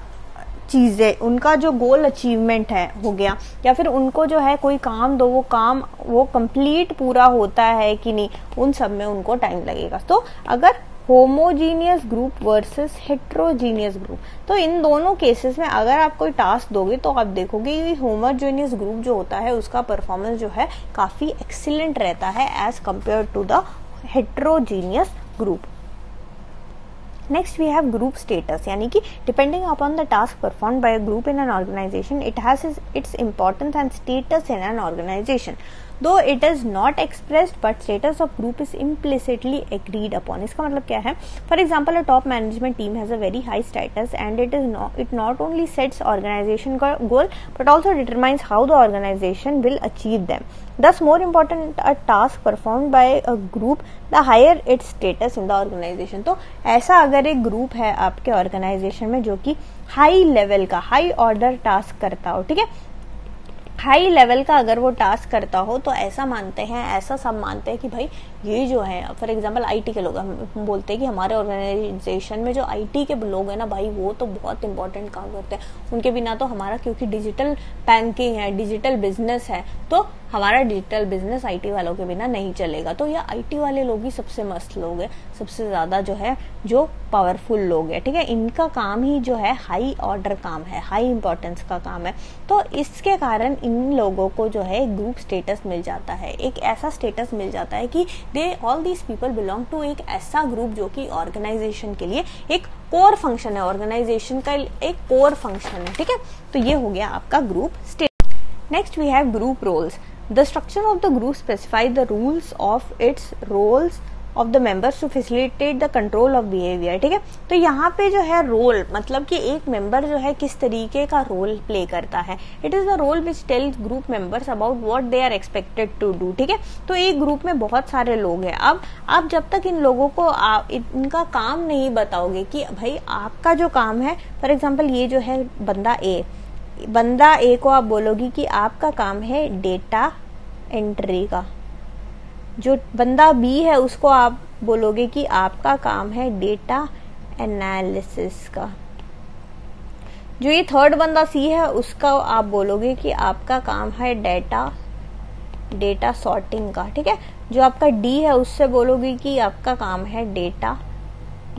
Speaker 1: चीजें, उनका जो गोल अचीवमेंट है हो गया, या फिर उनको जो है कोई काम दो, वो काम वो कंप्लीट पूरा होता है कि नहीं, उन सब में उनको टाइम लगेगा। तो अगर homogeneous group versus heterogeneous group, तो इन दोनों केसेस में अगर आप कोई टास्क दोगे तो आप देखोगे कि होमोजीनियस ग्रुप जो होता है उसका परफॉर्मेंस जो है काफी एक्सीलेंट रहता है as compare to the heterogeneous group. Next we have group status, यानी कि depending upon the task performed by a group in an organization, it has its importance and status in an organization. दो it is not expressed but status of group is implicitly agreed upon. इसका मतलब क्या है? For example, a top management team has a very high status and it not only sets organization goal but also determines how the organization will achieve them. Thus, more important a task performed by a group, the higher its status in the organization. तो ऐसा अगर एक group है आपके organisation में जो कि high level का, हाई ऑर्डर टास्क करता हो, ठीक है, हाई लेवल का अगर वो टास्क करता हो, तो ऐसा मानते हैं, ऐसा सब मानते हैं कि भाई ये जो है, फॉर एग्जांपल आईटी के लोग, हम बोलते हैं कि हमारे ऑर्गेनाइजेशन में जो आईटी के लोग हैं ना भाई, वो तो बहुत इंपॉर्टेंट काम करते हैं, उनके बिना तो हमारा, क्योंकि डिजिटल बैंकिंग है, डिजिटल बिजनेस है, तो हमारा डिजिटल बिजनेस आईटी वालों के बिना नहीं चलेगा। तो ये आईटी वाले लोग ही सबसे मस्त लोग हैं, सबसे ज्यादा जो है जो पावरफुल लोग हैं, ठीक है, इनका काम ही जो है हाई ऑर्डर काम है, हाई इंपॉर्टेंस का काम है। तो इसके कारण इन लोगों को जो है ग्रुप स्टेटस मिल जाता है, एक ऐसा स्टेटस मिल जाता है कि they all these people belong to एक ऐसा ग्रुप जो कि ऑर्गेनाइजेशन के लिए एक कोर फंक्शन है, ऑर्गेनाइजेशन का एक कोर फंक्शन है, ठीक है। तो ये हो गया आपका group status. Next we have group roles. The structure of the group specifies the rules of its roles of the members to facilitate the control of behavior, ठीक है। तो यहाँ पे जो है रोल, मतलब कि एक मेंबर जो है किस तरीके का रोल प्ले करता है। It is the role which tells group members about what they are expected to do, ठीक है। तो एक ग्रुप में बहुत सारे लोग हैं, अब आप जब तक इन लोगों को इनका काम नहीं बताओगे कि भाई आपका जो काम है, फॉर एग्जाम्पल ये जो है बंदा ए को आप बोलोगी कि आपका काम है डेटा एंट्री का, जो बंदा बी है उसको आप बोलोगे कि आपका काम है डेटा एनालिसिस का, जो ये थर्ड बंदा सी है उसका आप बोलोगे कि आपका काम है डेटा सॉर्टिंग का, ठीक है। जो आपका डी है उससे बोलोगे कि आपका काम है डेटा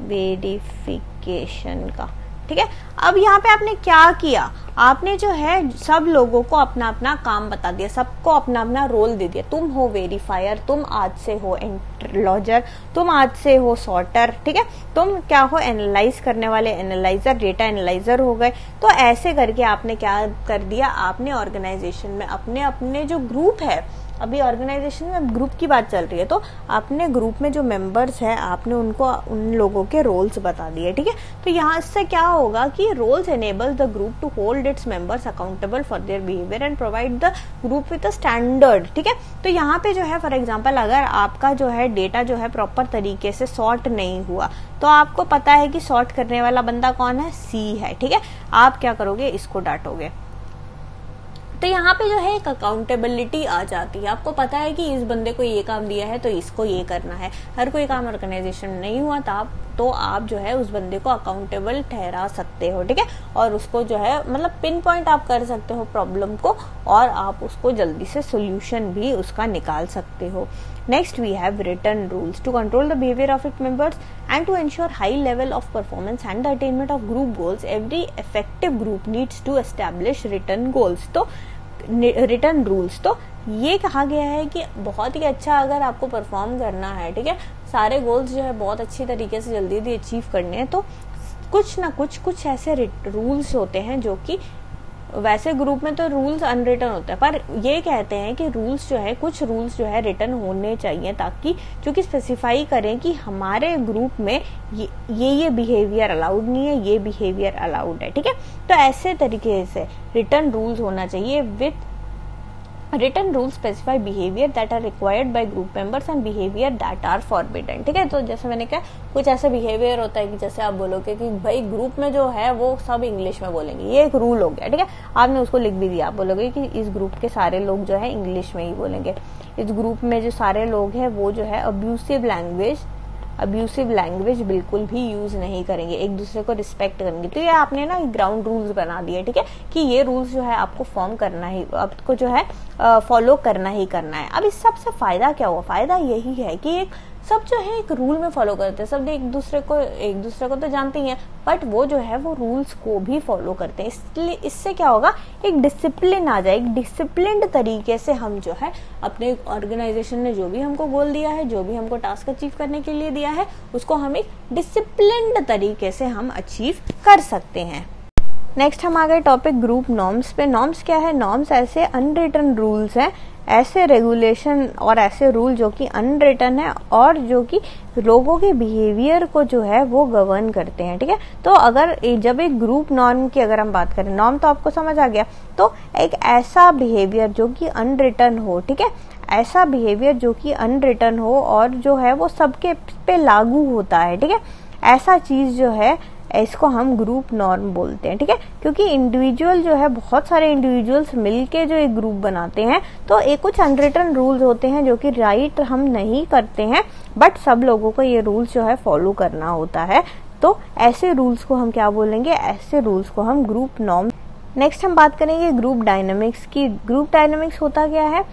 Speaker 1: वेरिफिकेशन का, ठीक है। अब यहाँ पे आपने क्या किया, आपने जो है सब लोगों को अपना अपना काम बता दिया, सबको अपना अपना रोल दे दिया। तुम हो वेरीफायर, तुम आज से हो एंटरलॉजर, तुम आज से हो सॉर्टर, ठीक है, तुम क्या हो एनालाइज करने वाले एनालाइजर, डेटा एनालाइजर हो गए। तो ऐसे करके आपने क्या कर दिया, आपने ऑर्गेनाइजेशन में अपने अपने जो ग्रुप है, अभी ऑर्गेनाइजेशन में ग्रुप की बात चल रही है, तो आपने ग्रुप में जो मेंबर्स हैं आपने उनको उन लोगों के रोल्स बता दिए, ठीक है। तो यहाँ से क्या होगा कि roles enable the group to hold its members accountable for their behaviour and provide the group with a standard, ठीक है। तो यहाँ पे जो है फॉर एग्जांपल अगर आपका जो है डेटा जो है प्रॉपर तरीके से सॉर्ट नहीं हुआ, तो आपको पता है कि सॉर्ट करने वाला बंदा कौन है, सी है, ठीक है। आप क्या करोगे, इसको डांटोगे। तो यहाँ पे जो है एक अकाउंटेबिलिटी आ जाती है, आपको पता है कि इस बंदे को ये काम दिया है तो इसको ये करना है। हर कोई काम ऑर्गेनाइजेशन नहीं हुआ तो आप जो है उस बंदे को अकाउंटेबल ठहरा सकते हो, ठीक है, और उसको जो है मतलब पिन पॉइंट आप कर सकते हो प्रॉब्लम को, और आप उसको जल्दी से सोल्यूशन भी उसका निकाल सकते हो। Next we have written rules to control the behavior of its members and to ensure high level of performance and the attainment of group goals. Every effective group needs to establish written goals. तो return rules, तो ये कहा गया है कि बहुत ही अच्छा अगर आपको परफॉर्म करना है, ठीक है, सारे गोल्स जो है बहुत अच्छी तरीके से जल्दी जल्दी अचीव करने हैं, तो कुछ ना कुछ ऐसे रूल्स होते हैं जो कि वैसे ग्रुप में तो रूल्स अनरिटन होते हैं, पर ये कहते हैं कि रूल्स जो है, कुछ रूल्स जो है रिटन होने चाहिए, ताकि जो कि स्पेसिफाई करें कि हमारे ग्रुप में ये बिहेवियर अलाउड नहीं है, ये बिहेवियर अलाउड है, ठीक है। तो ऐसे तरीके से रिटन रूल्स होना चाहिए। With written rules specify behaviour that are required by group members and behaviour that are forbidden, ठीक है। तो जैसे मैंने कहा कुछ ऐसा बिहेवियर होता है कि जैसे आप बोलोगे कि भाई ग्रुप में जो है वो सब इंग्लिश में बोलेंगे, ये एक रूल हो गया, ठीक है, आपने उसको लिख भी दिया, आप बोलोगे कि इस ग्रुप के सारे लोग जो है इंग्लिश में ही बोलेंगे। इस ग्रुप में जो सारे लोग हैं वो जो है अब्यूसिव लैंग्वेज बिल्कुल भी यूज नहीं करेंगे, एक दूसरे को रिस्पेक्ट करेंगे। तो ये आपने ना ग्राउंड रूल्स बना दिए, ठीक है, कि ये रूल्स जो है आपको फॉर्म करना ही, आपको जो है फॉलो करना ही करना है। अब इस सबसे फायदा क्या हुआ, फायदा यही है कि एक सब जो है एक रूल में फॉलो करते हैं, सब एक दूसरे को तो जानते ही हैं, बट वो जो है वो रूल्स को भी फॉलो करते हैं। इसलिए इससे क्या होगा, एक डिसिप्लिन आ जाए, एक डिसिप्लिन्ड तरीके से हम जो है अपने ऑर्गेनाइजेशन ने जो भी हमको गोल दिया है, जो भी हमको टास्क अचीव करने के लिए दिया है, उसको हम एक डिसिप्लिन्ड तरीके से हम अचीव कर सकते हैं। नेक्स्ट हम आ गए टॉपिक ग्रुप नॉर्म्स पे। नॉर्म्स क्या है? नॉर्म्स ऐसे अनरिटन रूल्स हैं, ऐसे रेगुलेशन और ऐसे रूल जो कि अनरिटन है और जो कि लोगों के बिहेवियर को जो है वो गवर्न करते हैं। ठीक है, तो अगर जब एक ग्रुप नॉर्म की अगर हम बात करें, नॉर्म तो आपको समझ आ गया, तो एक ऐसा बिहेवियर जो कि अनरिटन हो, ठीक है, ऐसा बिहेवियर जो कि अनरिटन हो और जो है वो सबके पे लागू होता है। ठीक है, ऐसा चीज जो है इसको हम ग्रुप नॉर्म बोलते हैं। ठीक है, क्योंकि इंडिविजुअल जो है, बहुत सारे इंडिविजुअल्स मिलके जो एक ग्रुप बनाते हैं, तो एक कुछ अनरिटन रूल्स होते हैं जो कि राइट हम नहीं करते हैं, बट सब लोगों को ये रूल्स जो है फॉलो करना होता है। तो ऐसे रूल्स को हम क्या बोलेंगे? ऐसे रूल्स को हम ग्रुप नॉर्म। नेक्स्ट हम बात करेंगे ग्रुप डायनामिक्स की। ग्रुप डायनामिक्स होता क्या है?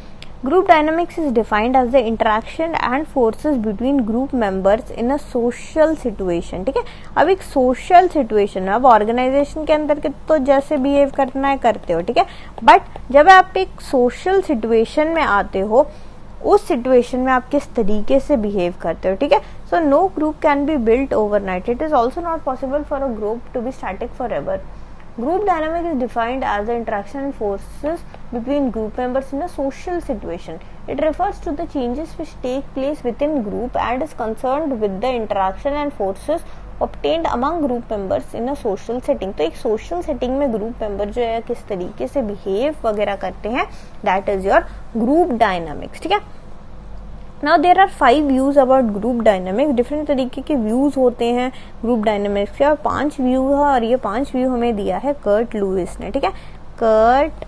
Speaker 1: Group dynamics is defined as the interaction and forces between group members in a social situation। ठीक है, अब एक सोशल सिचुएशन है, अब ऑर्गेनाइजेशन के अंदर के तो जैसे बिहेव करना है करते हो, ठीक है, बट जब आप एक सोशल सिचुएशन में आते हो, उस सिचुएशन में आप किस तरीके से बिहेव करते हो। ठीक है, so no group can be built overnight, it is also not possible for a group to be static forever. Group dynamic is defined as the interaction and forces between group members in a social situation. It refers to the changes which take place within group and is concerned with the interaction and forces obtained among group members in a social setting। तो एक social setting में group member जो है किस तरीके से behave वगैरह करते हैं, that is your group dynamics। ठीक है, Now there are 5 views about group dynamics। Different तरीके के व्यूज होते हैं ग्रुप डायनामिक्स के, और 5 व्यू है, और ये 5 व्यू हमें दिया है कर्ट लुइस ने। ठीक है, कर्ट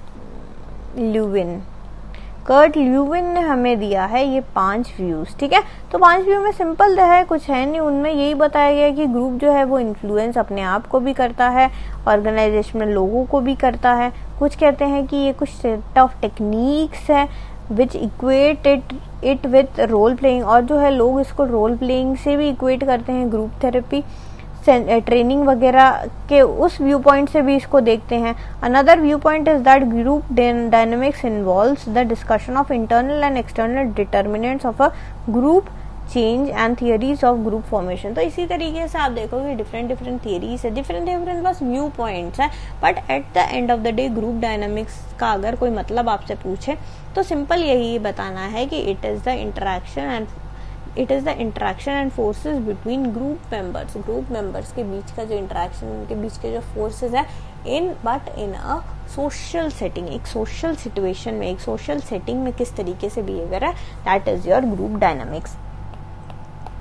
Speaker 1: ल्यूविन ने हमें दिया है ये 5 व्यूज। ठीक है, तो 5 व्यू में सिंपल है, कुछ है नहीं, उनमें यही बताया गया कि ग्रुप जो है वो इन्फ्लुएंस अपने आप को भी करता है, ऑर्गेनाइजेशन में लोगों को भी करता है। कुछ कहते हैं कि ये कुछ सेट ऑफ टेक्निक्स है which equate it with role playing, और जो है लोग इसको रोल प्लेइंग से भी इक्वेट करते हैं, ग्रुप थेरेपी, ट्रेनिंग वगैरह के उस व्यू पॉइंट से भी इसको देखते हैं। Another view point is that group dynamics involves the discussion of internal and external determinants of a group change and theories of group formation. तो इसी तरीके से आप देखोगे डिफरेंट थियरीज है, डिफरेंट बस व्यू पॉइंट्स है, but at the end of the day group dynamics का अगर कोई मतलब आपसे पूछे तो सिंपल यही बताना है कि it is the interaction and forces between group members के बीच का जो इंटरेक्शन, उनके बीच के जो फोर्सेस है इन अ सोशल सेटिंग, एक सोशल सिचुएशन में, एक सोशल सेटिंग में किस तरीके से बिहेवियर है, that is your group dynamics.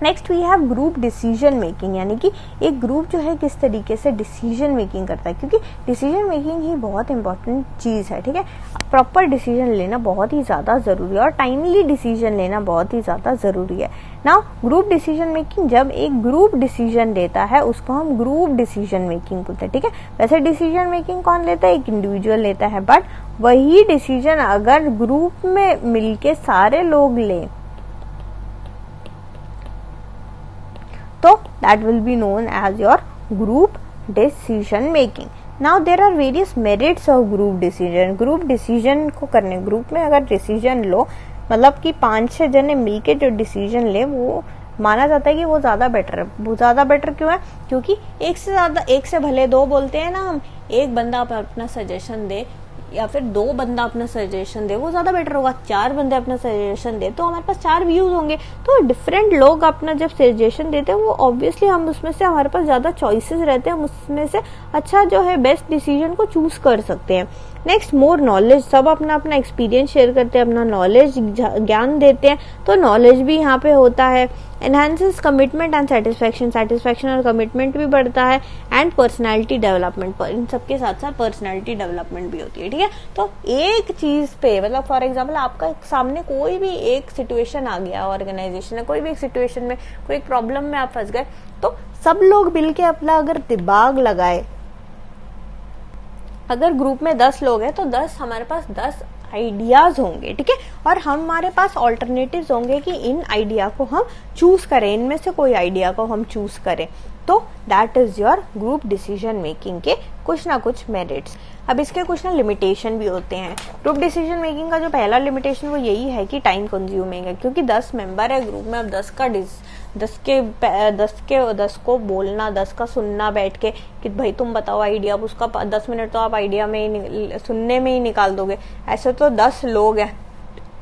Speaker 1: Next we have group decision making, यानी कि एक ग्रुप जो है किस तरीके से डिसीजन मेकिंग करता है, क्योंकि डिसीजन मेकिंग ही बहुत इंपॉर्टेंट चीज है। ठीक है, प्रॉपर डिसीजन लेना बहुत ही ज्यादा जरूरी है और टाइमली डिसीजन लेना बहुत ही ज्यादा जरूरी है। नाउ ग्रुप डिसीजन मेकिंग, जब एक ग्रुप डिसीजन लेता है उसको हम ग्रुप डिसीजन मेकिंग बोलते हैं। ठीक है, वैसे डिसीजन मेकिंग कौन लेता है? एक इंडिविजुअल लेता है, बट वही डिसीजन अगर ग्रुप में मिलके सारे लोग लें तो that will be known as your group decision making। Now there are various merits of group decision। Group decision को करने, ग्रुप में अगर डिसीजन लो, मतलब कि 5-6 जने मिलके जो डिसीजन ले, वो माना जाता है कि वो ज्यादा बेटर है। वो ज्यादा बेटर क्यों है? क्योंकि एक से भले 2 बोलते हैं ना हम, एक बंदा अपना सजेशन दे या फिर 2 बंदा अपना सजेशन दे, वो ज्यादा बेटर होगा। 4 बंदे अपना सजेशन दे तो हमारे पास 4 व्यूज होंगे, तो डिफरेंट लोग अपना जब सजेशन देते हैं वो ऑब्वियसली हम उसमें से, हमारे पास ज्यादा चॉइसेस रहते हैं, हम उसमें से अच्छा जो है बेस्ट डिसीजन को चूज कर सकते हैं। नेक्स्ट मोर नॉलेज, सब अपना अपना एक्सपीरियंस शेयर करते हैं, अपना नॉलेज ज्ञान देते हैं, तो नॉलेज भी यहाँ पे होता है। एनहांसेस कमिटमेंट एंड सेटिस्फैक्शन और कमिटमेंट भी बढ़ता है, एंड पर्सनैलिटी डेवलपमेंट, इन सबके साथ साथ पर्सनैलिटी डेवलपमेंट भी होती है। ठीक है, तो एक चीज पे, मतलब फॉर एग्जाम्पल आपका सामने कोई भी एक सिचुएशन आ गया ऑर्गेनाइजेशन में, कोई भी एक सिचुएशन में, कोई एक प्रॉब्लम में आप फंस गए, तो सब लोग मिलके अपना अगर दिमाग लगाए, अगर ग्रुप में 10 लोग हैं तो 10 हमारे पास 10 आइडियाज होंगे। ठीक है, और हमारे पास ऑल्टरनेटिव्स होंगे कि इन आइडिया को हम चूज करें, इनमें से कोई आइडिया को हम चूज करें, तो that is your group decision making के कुछ ना कुछ मेरिट्स। अब इसके कुछ ना लिमिटेशन भी होते हैं। ग्रुप डिसीजन मेकिंग का जो पहला लिमिटेशन वो यही है कि टाइम कंज्यूमिंग है, क्योंकि 10 मेंबर है ग्रुप में, अब 10 को बोलना, 10 का सुनना बैठ के कि भाई तुम बताओ आइडिया, अब उसका 10 मिनट तो आप आइडिया में ही सुनने में ही निकाल दोगे। ऐसे तो 10 लोग हैं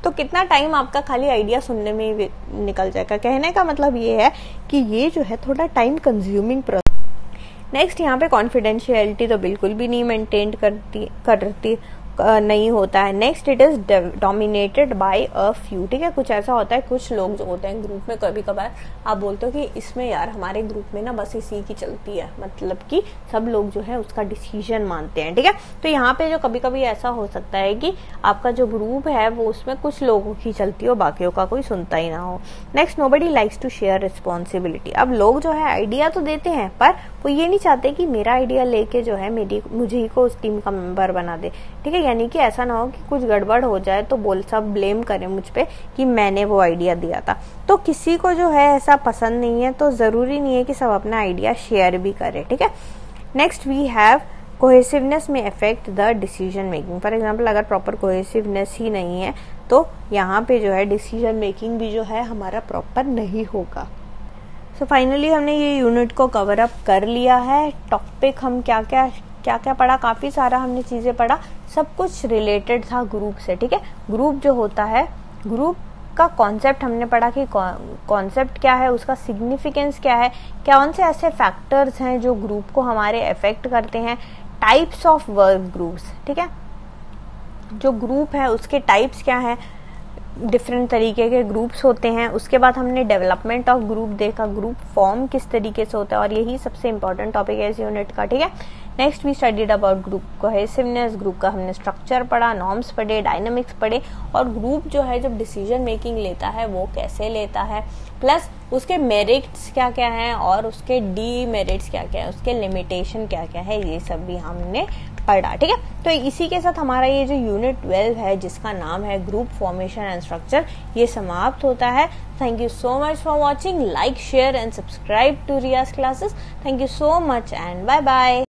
Speaker 1: तो कितना टाइम आपका खाली आइडिया सुनने में ही निकल जाएगा। कहने का मतलब ये है कि ये जो है थोड़ा टाइम कंज्यूमिंग प्रोसेस। नेक्स्ट यहाँ पे कॉन्फिडेंशियलिटी तो बिल्कुल भी नहीं मेंटेन करती नहीं होता है। Next it is dominated by a few, ठीक है। कुछ ऐसा होता है, कुछ लोग जो होते हैं ग्रुप में, कभी कभार आप बोलते हो कि इसमें यार हमारे ग्रुप में ना बस इसी की चलती है, मतलब कि सब लोग जो है उसका डिसीजन मानते हैं, ठीक है। तो यहाँ पे जो कभी कभी ऐसा हो सकता है कि आपका जो ग्रुप है वो उसमें कुछ लोगों की चलती हो, बाकियों का कोई सुनता ही ना हो। Next nobody likes to share responsibility. अब लोग जो है आइडिया तो देते हैं पर वो ये नहीं चाहते कि मेरा आइडिया लेके जो है मुझे ही को उस टीम का मेंबर बना दे, ठीक है। यानी कि ऐसा ना हो कि कुछ गड़बड़ हो जाए तो सब ब्लेम करें मुझ पे कि मैंने वो आइडिया दिया था। तो किसी को जो है ऐसा पसंद नहीं है, तो जरूरी नहीं है कि सब अपना आइडिया शेयर भी करें, ठीक है। नेक्स्ट वी हैव कोहेसिवनेस में affect the decision making. For example अगर प्रॉपर कोहेसिवनेस ही नहीं है तो यहाँ पे जो है डिसीजन मेकिंग भी जो है हमारा प्रॉपर नहीं होगा। सो फाइनली हमने ये यूनिट को कवर अप कर लिया है। टॉपिक हम क्या क्या पढ़ा, काफी सारा हमने चीजें पढ़ा, सब कुछ रिलेटेड था ग्रुप से, ठीक है। ग्रुप जो होता है, ग्रुप का कॉन्सेप्ट हमने पढ़ा कि कॉन्सेप्ट क्या है, उसका सिग्निफिकेंस क्या है, कौन से ऐसे फैक्टर्स हैं जो ग्रुप को हमारे अफेक्ट करते हैं, टाइप्स ऑफ वर्क ग्रुप्स, ठीक है। जो ग्रुप है उसके टाइप्स क्या है, डिफरेंट तरीके के ग्रुप्स होते हैं। उसके बाद हमने डेवलपमेंट ऑफ ग्रुप देखा, ग्रुप फॉर्म किस तरीके से होता है, और यही सबसे इंपॉर्टेंट टॉपिक है इस यूनिट का, ठीक है। Next we studied about group cohesiveness, group का हमने स्ट्रक्चर पढ़ा, नॉर्म्स पढ़े, डायनामिक्स पढ़े, और ग्रुप जो है जब डिसीजन मेकिंग लेता है वो कैसे लेता है, प्लस उसके मेरिट्स क्या क्या हैं और उसके डीमेरिट्स क्या क्या है, उसके लिमिटेशन क्या क्या है, ये सब भी हमने पढ़ा, ठीक है। तो इसी के साथ हमारा ये जो यूनिट 12 है जिसका नाम है ग्रुप फॉर्मेशन एंड स्ट्रक्चर, ये समाप्त होता है। Thank you so much for watching, like share and subscribe to Riyaz classes. Thank you so much and bye bye.